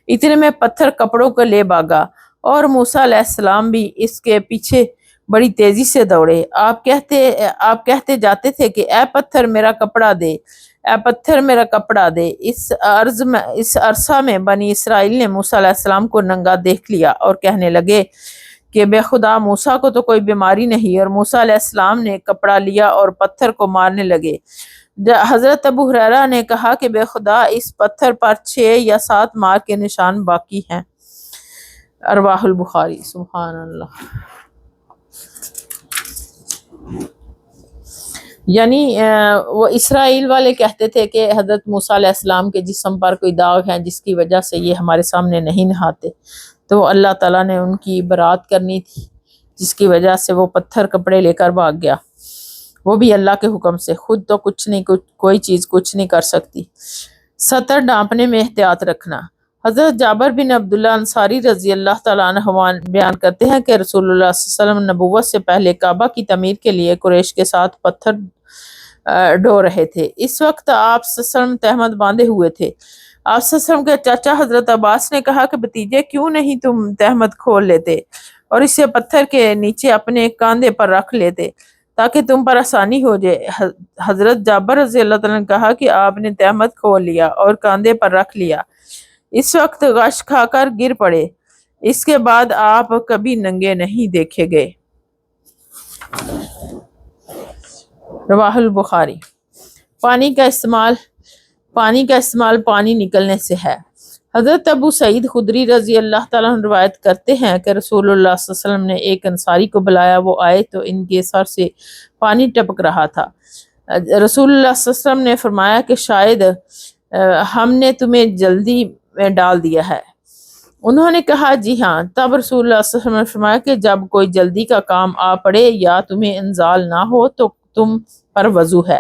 اتنے میں پتھر کپڑوں کو لے بھاگا اور موسیٰ علیہ السلام بھی اس کے پیچھے بڑی تیزی سے دوڑے۔ آپ کہتے جاتے تھے کہ اے پتھر میرا کپڑا دے، اے پتھر میرا کپڑا دے۔ اس عرصہ میں بنی اسرائیل نے موسیٰ علیہ السلام کو ننگا دیکھ لیا اور کہنے لگے کہ بے خدا موسیٰ کو تو کوئی بیماری نہیں، اور موسیٰ علیہ السلام نے کپڑا لیا اور پتھر کو مارنے لگے۔ حضرت ابو ہریرہ نے کہا کہ بے خدا اس پتھر پر 6 یا 7 مار کے نشان باقی ہیں۔ رواہ البخاری۔ سبحان اللہ۔ یعنی وہ اسرائیل والے کہتے تھے کہ حضرت موسیٰ علیہ السلام کے جسم پر کوئی داغ ہے جس کی وجہ سے یہ ہمارے سامنے نہیں نہاتے، تو اللہ تعالیٰ نے ان کی برات کرنی تھی، جس کی وجہ سے وہ پتھر کپڑے لے کر بھاگ گیا، وہ بھی اللہ کے حکم سے، خود تو کوئی چیز کچھ نہیں کر سکتی۔ سطر ڈھانپنے میں احتیاط رکھنا۔ حضرت جابر بن عبداللہ انصاری رضی اللہ تعالیٰ عنہ بیان کرتے ہیں کہ رسول اللہ صلی اللہ علیہ وسلم نبوت سے پہلے کعبہ کی تعمیر کے لیے قریش کے ساتھ پتھر ڈھو رہے تھے۔ اس وقت آپ صلی اللہ علیہ وسلم تہمت باندھے ہوئے تھے۔ آپ صلی اللہ علیہ وسلم کے چاچا حضرت عباس نے کہا کہ بھتیجے کیوں نہیں تم تہمت کھول لیتے اور اسے پتھر کے نیچے اپنے کاندھے پر رکھ لیتے تاکہ تم پر آسانی ہو جائے۔ حضرت جابر رضی اللہ تعالیٰ نے کہا کہ آپ نے تہمت کھول لیا اور کاندھے پر رکھ لیا، اس وقت غش کھا کر گر پڑے، اس کے بعد آپ کبھی ننگے نہیں دیکھے گئے۔ رواہ البخاری۔ پانی کا استعمال پانی نکلنے سے ہے۔ حضرت ابو سعید خدری رضی اللہ تعالیٰ عنہ روایت کرتے ہیں کہ رسول اللہ صلی اللہ علیہ وسلم نے ایک انصاری کو بلایا، وہ آئے تو ان کے سر سے پانی ٹپک رہا تھا۔ رسول اللہ صلی اللہ علیہ وسلم نے فرمایا کہ شاید ہم نے تمہیں جلدی میں ڈال دیا ہے۔ انہوں نے کہا جی ہاں۔ تب رسول اللہ صلی اللہ علیہ وسلم نے فرمایا کہ جب کوئی جلدی کا کام آ پڑے یا تمہیں انزال نہ ہو تو تم پر وضو ہے۔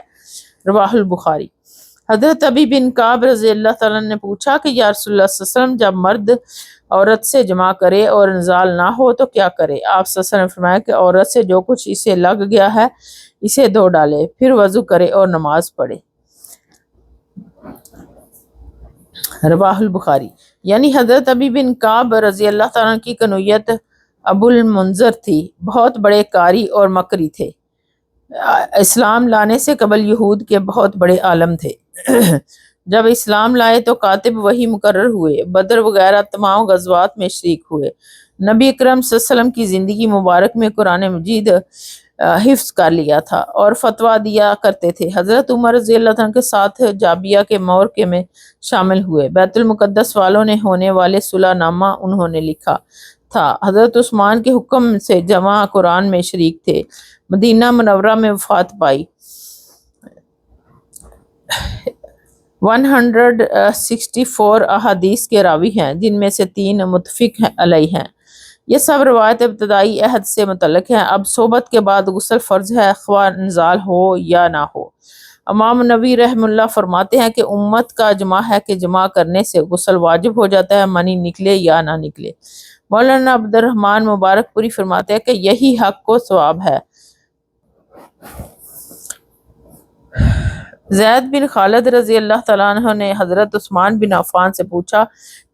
رواہ البخاری۔ حضرت ابی بن کعب رضی اللہ تعالیٰ نے پوچھا کہ یا رسول اللہ صلی اللہ علیہ وسلم جب مرد عورت سے جماع کرے اور انزال نہ ہو تو کیا کرے؟ آپ صلی اللہ علیہ وسلم نے فرمایا کہ عورت سے جو کچھ اسے لگ گیا ہے اسے دھو ڈالے، پھر وضو کرے اور نماز پڑھے۔ رواہ البخاری۔ یعنی حضرت ابی بن کعب رضی اللہ تعالیٰ کی کنویت ابو المنذر تھی، بہت بڑے قاری اور مکری تھے، اسلام لانے سے قبل یہود کے بہت بڑے عالم تھے۔ جب اسلام لائے تو کاتب وحی مقرر ہوئے، بدر وغیرہ تمام غزوات میں شریک ہوئے، نبی اکرم صلی اللہ علیہ وسلم کی زندگی مبارک میں قرآن مجید حفظ کر لیا تھا اور فتویٰ دیا کرتے تھے۔ حضرت عمر رضی اللہ عنہ کے ساتھ جابیہ کے مورکے میں شامل ہوئے، بیت المقدس والوں نے ہونے والے صلح نامہ انہوں نے لکھا تھا، حضرت عثمان کے حکم سے جمع قرآن میں شریک تھے، مدینہ منورہ میں وفات پائی۔ 164 احادیث کے راوی ہیں جن میں سے 3 متفق علیہ ہیں۔ یہ سب روایت ابتدائی عہد سے متعلق ہیں۔ اب صحبت کے بعد غسل فرض ہے، خواہ انزال ہو یا نہ ہو۔ امام نووی رحمہ اللہ فرماتے ہیں کہ امت کا اجماع ہے کہ جماع کرنے سے غسل واجب ہو جاتا ہے، منی نکلے یا نہ نکلے۔ مولانا عبد الرحمن مبارک پوری فرماتے ہیں کہ یہی حق و ثواب ہے۔ زید بن خالد رضی اللہ تعالیٰ عنہ نے حضرت عثمان بن عفان سے پوچھا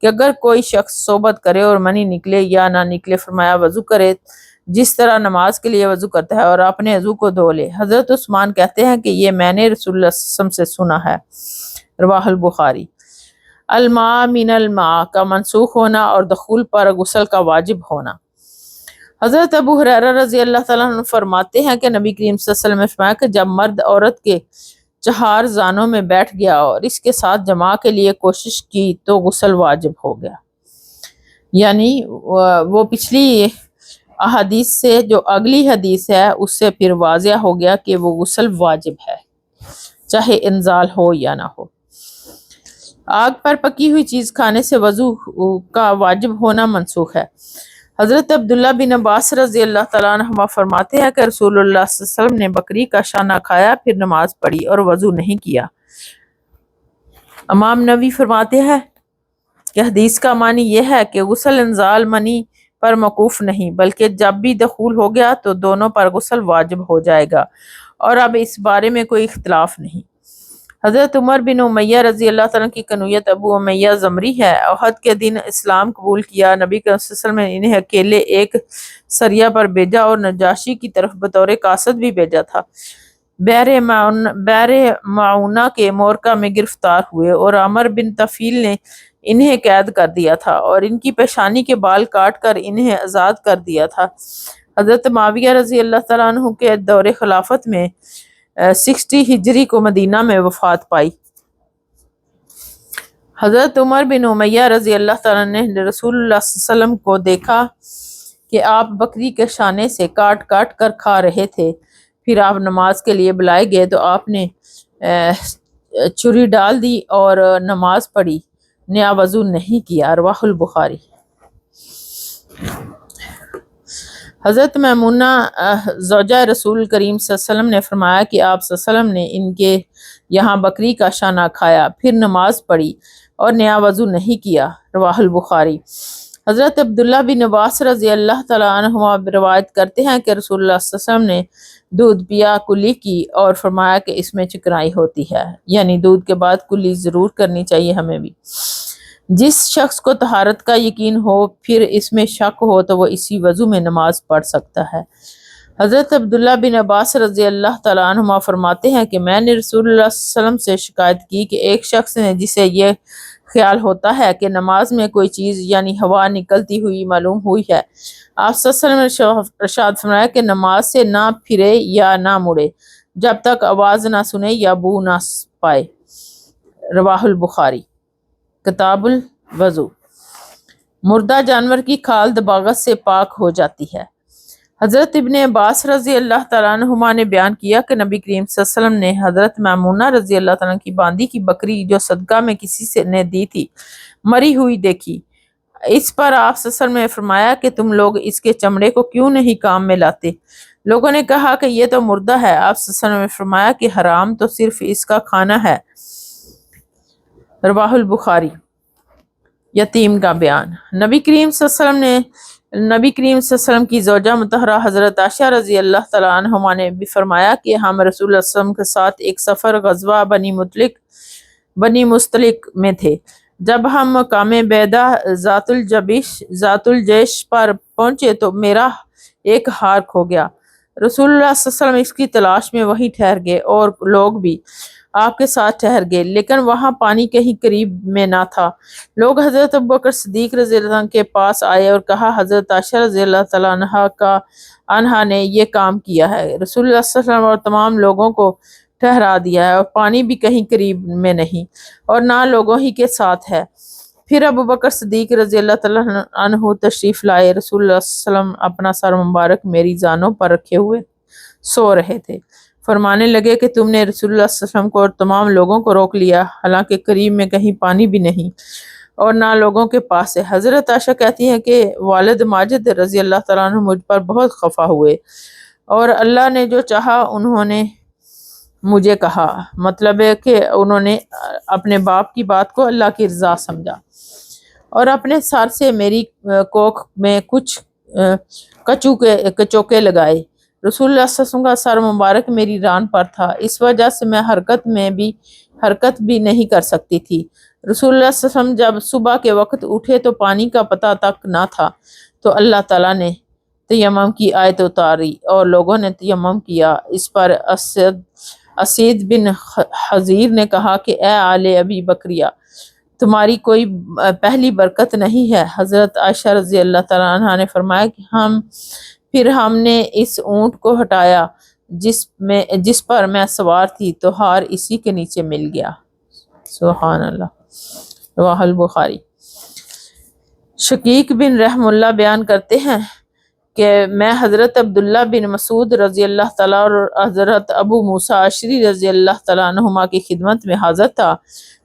کہ اگر کوئی شخص صحبت کرے اور منی نکلے یا نہ نکلے، فرمایا وضو کرے جس طرح نماز کے لیے وضو کرتا ہے اور اپنے وضو کو دھو لے۔ حضرت عثمان کہتے ہیں کہ یہ میں نے رسول اللہ صلی اللہ علیہ وسلم سے سنا ہے۔ رواہ البخاری۔ الماء من الماء کا منسوخ ہونا اور دخول پر غسل کا واجب ہونا۔ حضرت ابو ہریرہ رضی اللہ تعالیٰ عنہ فرماتے ہیں کہ نبی کریم صلی اللہ علیہ وسلم نے فرمایا کہ جب مرد عورت کے 4 زانوں میں بیٹھ گیا اور اس کے ساتھ جماع کے لیے کوشش کی تو غسل واجب ہو گیا۔ یعنی وہ پچھلی احادیث سے جو اگلی حدیث ہے اس سے پھر واضح ہو گیا کہ وہ غسل واجب ہے، چاہے انزال ہو یا نہ ہو۔ آگ پر پکی ہوئی چیز کھانے سے وضو کا واجب ہونا منسوخ ہے۔ حضرت عبداللہ بن عباس رضی اللہ تعالیٰ عنہما فرماتے ہیں کہ رسول اللہ صلی اللہ علیہ وسلم نے بکری کا شانہ کھایا، پھر نماز پڑھی اور وضو نہیں کیا۔ امام نووی فرماتے ہیں کہ حدیث کا معنی یہ ہے کہ غسل انزال منی پر موقوف نہیں، بلکہ جب بھی دخول ہو گیا تو دونوں پر غسل واجب ہو جائے گا اور اب اس بارے میں کوئی اختلاف نہیں۔ حضرت عمر بن امیہ رضی اللہ تعالیٰ کی کنویت ابو امیہ زمری ہے، احد کے دن اسلام قبول کیا، نبی صلی اللہ علیہ وسلم نے انہیں اکیلے ایک سریہ پر بھیجا اور نجاشی کی طرف بطور قاصد بھی بھیجا تھا۔ بحر معونہ کے مورکہ میں گرفتار ہوئے اور عمر بن طفیل نے انہیں قید کر دیا تھا اور ان کی پیشانی کے بال کاٹ کر انہیں آزاد کر دیا تھا۔ حضرت معاویہ رضی اللہ تعالیٰ عنہ کے دور خلافت میں 60 ہجری کو مدینہ میں وفات پائی۔ حضرت عمر بن امیہ رضی اللہ تعالیٰ نے رسول اللہ صلی اللہ علیہ وسلم کو دیکھا کہ آپ بکری کے شانے سے کاٹ کاٹ کر کھا رہے تھے، پھر آپ نماز کے لیے بلائے گئے تو آپ نے چھری ڈال دی اور نماز پڑھی، نیا وضو نہیں کیا۔ رواہ البخاری۔ حضرت میمونہ زوجہ رسول کریم صلی اللہ علیہ وسلم نے فرمایا کہ آپ صلی اللہ علیہ وسلم نے ان کے یہاں بکری کا شانہ کھایا، پھر نماز پڑھی اور نیا وضو نہیں کیا۔ رواہ البخاری۔ حضرت عبداللہ بن عباس رضی اللہ تعالیٰ عنہما روایت کرتے ہیں کہ رسول اللہ صلی اللہ علیہ وسلم نے دودھ پیا، کلی کی اور فرمایا کہ اس میں چکنائی ہوتی ہے، یعنی دودھ کے بعد کلی ضرور کرنی چاہیے ہمیں بھی۔ جس شخص کو طہارت کا یقین ہو پھر اس میں شک ہو تو وہ اسی وضو میں نماز پڑھ سکتا ہے۔ حضرت عبداللہ بن عباس رضی اللہ تعالیٰ عنہما فرماتے ہیں کہ میں نے رسول اللہ صلی اللہ علیہ وسلم سے شکایت کی کہ ایک شخص نے جسے یہ خیال ہوتا ہے کہ نماز میں کوئی چیز یعنی ہوا نکلتی ہوئی معلوم ہوئی ہے، آپ صلی اللہ علیہ وسلم نے ارشاد فرمایا کہ نماز سے نہ پھرے یا نہ مڑے جب تک آواز نہ سنے یا بو نہ پائے۔ رواہ البخاری۔ کتاب الوضو۔ مردہ جانور کی کھال دباغت سے پاک ہو جاتی ہے۔ حضرت ابن عباس رضی اللہ تعالیٰ عنہما نے بیان کیا کہ نبی کریم صلی اللہ علیہ وسلم نے حضرت میمونہ رضی اللہ تعالیٰ کی باندھی کی بکری جو صدقہ میں کسی سے نے دی تھی مری ہوئی دیکھی۔ اس پر آپ صلی اللہ علیہ وسلم نے فرمایا کہ تم لوگ اس کے چمڑے کو کیوں نہیں کام میں لاتے؟ لوگوں نے کہا کہ یہ تو مردہ ہے۔ آپ صلی اللہ علیہ وسلم نے فرمایا کہ حرام تو صرف اس کا کھانا ہے۔ رواہ البخاری۔ یتیم کا بیان۔ نبی کریم صلی اللہ علیہ وسلم کی زوجہ مطہرہ حضرت عائشہ رضی اللہ تعالیٰ عنہما نے بھی فرمایا کہ ہم رسول اللہ صلی اللہ علیہ وسلم کے ساتھ ایک سفر غزوہ بنی مستلق میں تھے۔ جب ہم مقام بیدہ ذات الجیش پر پہنچے تو میرا ایک ہار کھو گیا۔ رسول اللہ صلی اللہ علیہ وسلم اس کی تلاش میں وہیں ٹھہر گئے اور لوگ بھی آپ کے ساتھ ٹھہر گئے، لیکن وہاں پانی کہیں قریب میں نہ تھا۔ لوگ حضرت ابوبکر صدیق رضی اللہ عنہ کے پاس آئے اور کہا حضرت عائشہ رضی اللہ تعالیٰ عنہا نے یہ کام کیا ہے۔ رسول اللہ صلی اللہ علیہ وسلم اور تمام لوگوں کو ٹھہرا دیا ہے اور پانی بھی کہیں قریب میں نہیں اور نہ لوگوں ہی کے ساتھ ہے۔ پھر ابوبکر صدیق رضی اللہ تعالیٰ عنہ تشریف لائے۔ رسول اللہ صلی اللہ علیہ وسلم اپنا سر مبارک میری زانوں پر رکھے ہوئے سو رہے تھے۔ فرمانے لگے کہ تم نے رسول اللہ صلی اللہ علیہ وسلم کو اور تمام لوگوں کو روک لیا، حالانکہ قریب میں کہیں پانی بھی نہیں اور نہ لوگوں کے پاس ہے۔ حضرت عائشہ کہتی ہیں کہ والد ماجد رضی اللہ تعالیٰ عنہ مجھ پر بہت خفا ہوئے اور اللہ نے جو چاہا انہوں نے مجھے کہا، مطلب ہے کہ انہوں نے اپنے باپ کی بات کو اللہ کی رضا سمجھا اور اپنے سر سے میری کوکھ میں کچھ کچوکے لگائے۔ رسول اللہ صلی اللہ علیہ وسلم کا سر مبارک میری ران پر تھا، اس وجہ سے میں حرکت بھی نہیں کر سکتی تھی۔ رسول اللہ صلی اللہ علیہ وسلم جب صبح کے وقت اٹھے تو پانی کا پتہ تک نہ تھا، تو اللہ تعالیٰ نے تیمم کی آیت اتاری اور لوگوں نے تیمم کیا۔ اس پر اسید بن حضیر نے کہا کہ اے آل ابی بکریہ، تمہاری کوئی پہلی برکت نہیں ہے۔ حضرت عائشہ رضی اللہ تعالیٰ عنہا نے فرمایا کہ پھر ہم نے اس اونٹ کو ہٹایا جس پر میں سوار تھی تو ہار اسی کے نیچے مل گیا۔ سبحان اللہ۔ رواہ البخاری۔ شقیق بن رحم اللہ بیان کرتے ہیں کہ میں حضرت عبداللہ بن مسعود رضی اللہ تعالیٰ اور حضرت ابو موسیٰ اشعری رضی اللہ تعالیٰ عنہما کی خدمت میں حاضر تھا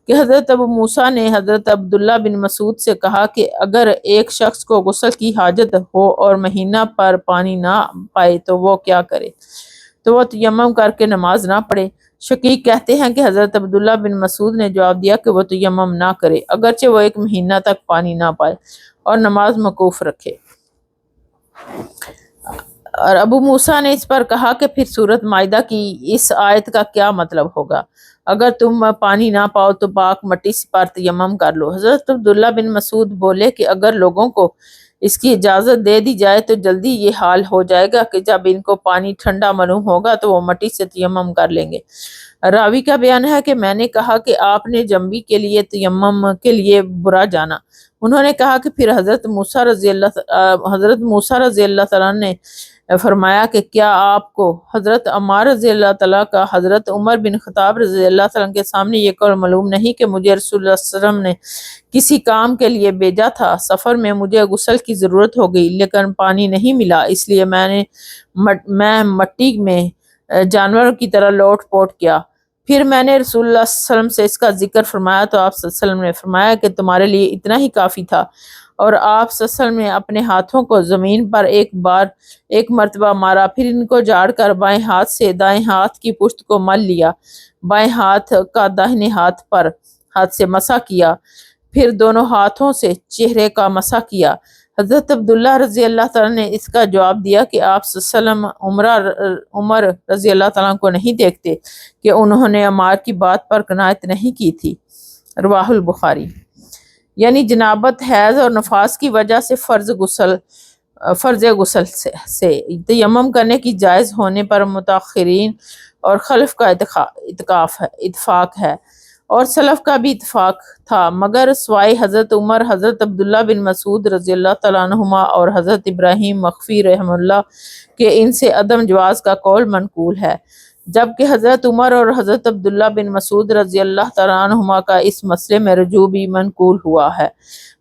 کہ حضرت ابو موسیٰ نے حضرت عبداللہ بن مسعود سے کہا کہ اگر ایک شخص کو غسل کی حاجت ہو اور مہینہ پر پانی نہ پائے تو وہ کیا کرے؟ تو وہ تیمم کر کے نماز نہ پڑھے۔ شقیق کہتے ہیں کہ حضرت عبداللہ بن مسعود نے جواب دیا کہ وہ تیمم نہ کرے اگرچہ وہ ایک مہینہ تک پانی نہ پائے اور نماز موقوف رکھے۔ اور ابو موسیٰ نے اس پر کہا کہ پھر سورۃ مائدہ کی اس آیت کا کیا مطلب ہوگا؟ اگر تم پانی نہ پاؤ تو پاک مٹی پر تیمم کر لو۔ حضرت عبداللہ بن مسعود بولے کہ اگر لوگوں کو اس کی اجازت دے دی جائے تو جلدی یہ حال ہو جائے گا کہ جب ان کو پانی ٹھنڈا معلوم ہوگا تو وہ مٹی سے تیمم کر لیں گے۔ راوی کا بیان ہے کہ میں نے کہا کہ آپ نے جنبی کے لیے تیمم کے لیے برا جانا۔ انہوں نے کہا کہ پھر حضرت موسیٰ رضی اللہ تعالیٰ نے فرمایا کہ کیا آپ کو حضرت عمار رضی اللہ تعالیٰ کا حضرت عمر بن خطاب رضی اللہ تعالیٰ کے سامنے یہ قول معلوم نہیں کہ مجھے رسول اللہ صلی اللہ علیہ وسلم نے کسی کام کے لیے بھیجا تھا، سفر میں مجھے غسل کی ضرورت ہو گئی لیکن پانی نہیں ملا، اس لیے میں مٹی میں جانوروں کی طرح لوٹ پوٹ کیا۔ پھر میں نے رسول اللہ صلی اللہ علیہ وسلم سے اس کا ذکر فرمایا تو آپ صلی اللہ علیہ وسلم نے فرمایا کہ تمہارے لیے اتنا ہی کافی تھا اور آپ صلی اللہ علیہ وسلم نے اپنے ہاتھوں کو زمین پر ایک مرتبہ مارا، پھر ان کو جاڑ کر بائیں ہاتھ سے دائیں ہاتھ کی پشت کو مل لیا، بائیں ہاتھ کا داہنے ہاتھ سے مسح کیا، پھر دونوں ہاتھوں سے چہرے کا مسح کیا۔ حضرت عبداللہ رضی اللہ تعالیٰ نے اس کا جواب دیا کہ آپ صلی اللہ علیہ وسلم عمر رضی اللہ تعالیٰ کو نہیں دیکھتے کہ انہوں نے عمار کی بات پر قناعت نہیں کی تھی۔ رواہ البخاری۔ یعنی جنابت، حیض اور نفاس کی وجہ سے فرض غسل سے تیمم کرنے کی جائز ہونے پر متاخرین اور خلف کا اتفاق ہے اور سلف کا بھی اتفاق تھا، مگر سوائے حضرت عمر، حضرت عبداللہ بن مسعود رضی اللہ تعالیٰ عنہما اور حضرت ابراہیم مخفی رحمہ اللہ کے ان سے عدم جواز کا قول منقول ہے، جبکہ حضرت عمر اور حضرت عبداللہ بن مسعود رضی اللہ تعالیٰ عنہما کا اس مسئلے میں رجوع بھی منقول ہوا ہے۔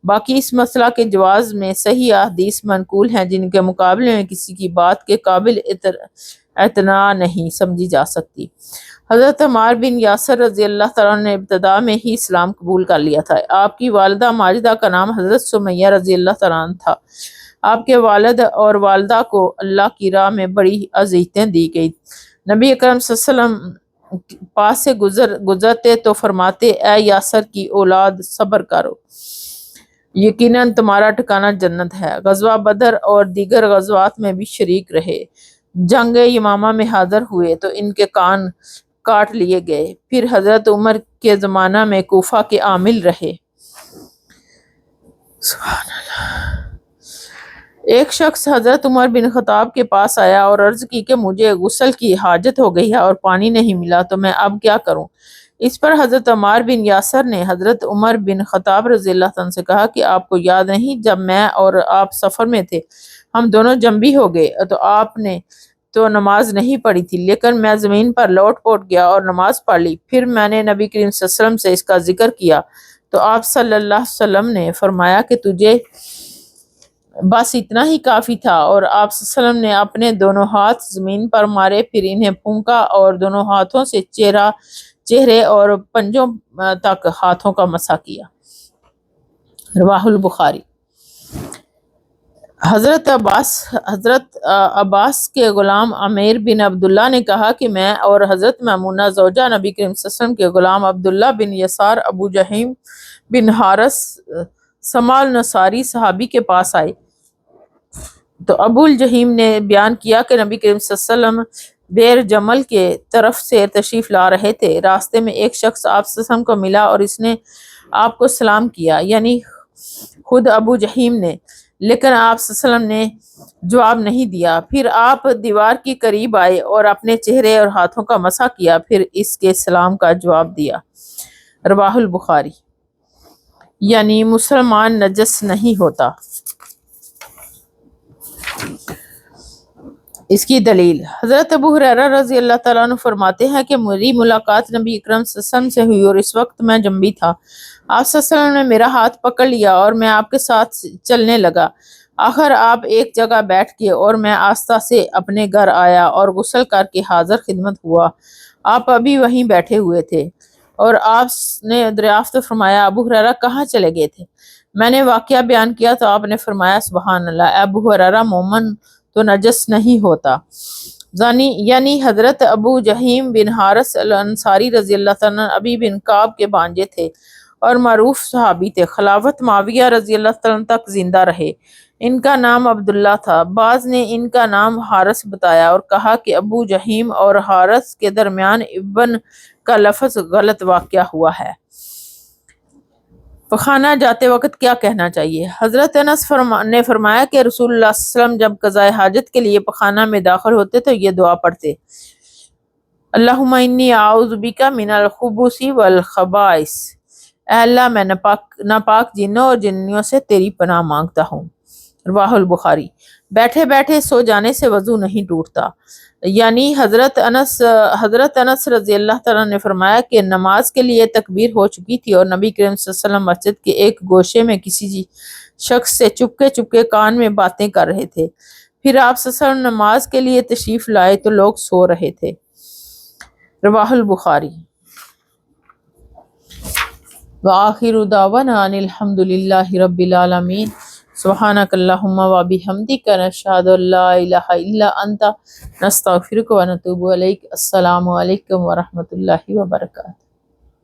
باقی اس مسئلہ کے جواز میں صحیح احادیث منقول ہیں جن کے مقابلے میں کسی کی بات کے قابل اعتنا نہیں سمجھی جا سکتی۔ حضرت عمار بن یاسر رضی اللہ تعالیٰ نے ابتدا میں ہی اسلام قبول کر لیا تھا۔ آپ کی والدہ ماجدہ کا نام حضرت سمیہ رضی اللہ تعالیٰ عنہ تھا۔ آپ کے والد اور والدہ کو اللہ کی راہ میں بڑی اذیتیں دی گئی۔ نبی اکرم صلی اللہ علیہ وسلم پاس سے گزرتے تو فرماتے، اے یاسر کی اولاد، صبر کرو، یقیناً تمہارا ٹھکانہ جنت ہے۔ غزوہ بدر اور دیگر غزوات میں بھی شریک رہے۔ جنگ یمامہ میں حاضر ہوئے تو ان کے کان کاٹ لیے گئے۔ پھر حضرت عمر کے زمانہ میں کوفہ کے عامل رہے۔ سبحان اللہ۔ ایک شخص حضرت عمر بن خطاب کے پاس آیا اور عرض کی کہ مجھے غسل کی حاجت ہو گئی ہے اور پانی نہیں ملا تو میں اب کیا کروں؟ اس پر حضرت عمار بن یاسر نے حضرت عمر بن خطاب رضی اللہ عنہ سے کہا کہ آپ کو یاد نہیں جب میں اور آپ سفر میں تھے، ہم دونوں جنبی ہو گئے تو آپ نے تو نماز نہیں پڑھی تھی، لیکن میں زمین پر لوٹ پوٹ گیا اور نماز پڑھ لی۔ پھر میں نے نبی کریم صلی اللہ علیہ وسلم سے اس کا ذکر کیا تو آپ صلی اللہ علیہ وسلم نے فرمایا کہ تجھے بس اتنا ہی کافی تھا، اور آپ صلی اللہ علیہ وسلم نے اپنے دونوں ہاتھ زمین پر مارے، پھر انہیں پھونکا اور دونوں ہاتھوں سے چہرے اور پنجوں تک ہاتھوں کا مسح کیا۔ رواہ البخاری۔ حضرت عباس کے غلام عمیر بن عبداللہ نے کہا کہ میں اور حضرت میمونہ زوجہ نبی کریم صلی اللہ علیہ وسلم کے غلام عبداللہ بن یسار ابو جہیم بن حارث سمال نصاری صحابی کے پاس آئے تو ابو الجہیم نے بیان کیا کہ نبی کریم صلی اللہ علیہ وسلم بیر جمل کے طرف سے تشریف لا رہے تھے۔ راستے میں ایک شخص آپ صلی اللہ علیہ وسلم کو ملا اور اس نے آپ کو سلام کیا، یعنی خود ابو جہیم نے، لیکن آپ صلی اللہ علیہ وسلم نے جواب نہیں دیا۔ پھر آپ دیوار کے قریب آئے اور اپنے چہرے اور ہاتھوں کا مسح کیا، پھر اس کے سلام کا جواب دیا۔ رواہ البخاری۔ یعنی مسلمان نجس نہیں ہوتا۔ اس کی دلیل حضرت ابو ہریرہ رضی اللہ تعالیٰ عنہ فرماتے ہیں کہ میری ملاقات نبی اکرم صلی اللہ علیہ وسلم سے ہوئی اور اس وقت میں جنبی تھا۔ آپ صلی اللہ علیہ وسلم نے میرا ہاتھ پکڑ لیا اور میں آپ کے ساتھ چلنے لگا۔ آخر آپ ایک جگہ بیٹھ گئے اور میں آہستہ سے اپنے گھر آیا اور غسل کر کے حاضر خدمت ہوا۔ آپ ابھی وہیں بیٹھے ہوئے تھے اور آپ نے دریافت فرمایا، ابو ہریرہ کہاں چلے گئے تھے؟ میں نے واقعہ بیان کیا تو آپ نے فرمایا، سبحان اللہ، ابو ہریرہ مومن تو نجس نہیں ہوتا۔ یعنی حضرت ابو جہیم بن حارث الانصاری رضی اللہ عنہ ابی بن کعب کے بھانجے تھے اور معروف صحابی تھے۔ خلافت معاویہ رضی اللہ عنہ تک زندہ رہے۔ ان کا نام عبداللہ تھا۔ بعض نے ان کا نام حارث بتایا اور کہا کہ ابو جہیم اور حارث کے درمیان ابن کا لفظ غلط واقع ہوا ہے۔ پخانہ جاتے وقت کیا کہنا چاہیے؟ حضرت انس نے فرمایا کہ رسول اللہ صلی اللہ علیہ وسلم جب قضائے حاجت کے لیے پخانہ میں داخل ہوتے تو یہ دعا پڑھتے، اللہم انی اعوذ بک من الخبث والخبائث، اے اللہ میں ناپاک جنوں اور جنیوں سے تیری پناہ مانگتا ہوں۔ رواہ البخاری۔ بیٹھے بیٹھے سو جانے سے وضو نہیں ٹوٹتا۔ یعنی حضرت انس رضی اللہ تعالیٰ نے فرمایا کہ نماز کے لیے تکبیر ہو چکی تھی اور نبی کریم صلی اللہ علیہ وسلم مسجد کے ایک گوشے میں کسی شخص سے چپکے کان میں باتیں کر رہے تھے۔ پھر آپ صلی اللہ علیہ وسلم نماز کے لیے تشریف لائے تو لوگ سو رہے تھے۔ رواہ البخاری۔ وآخر دعوانا ان الحمد للہ رب العالمین۔ سبحانک اللہم و بحمدک نشہد ان لا الہ الا انت نستغفرک و نتوب الیک۔ السلام علیکم ورحمۃ اللہ وبرکاتہ۔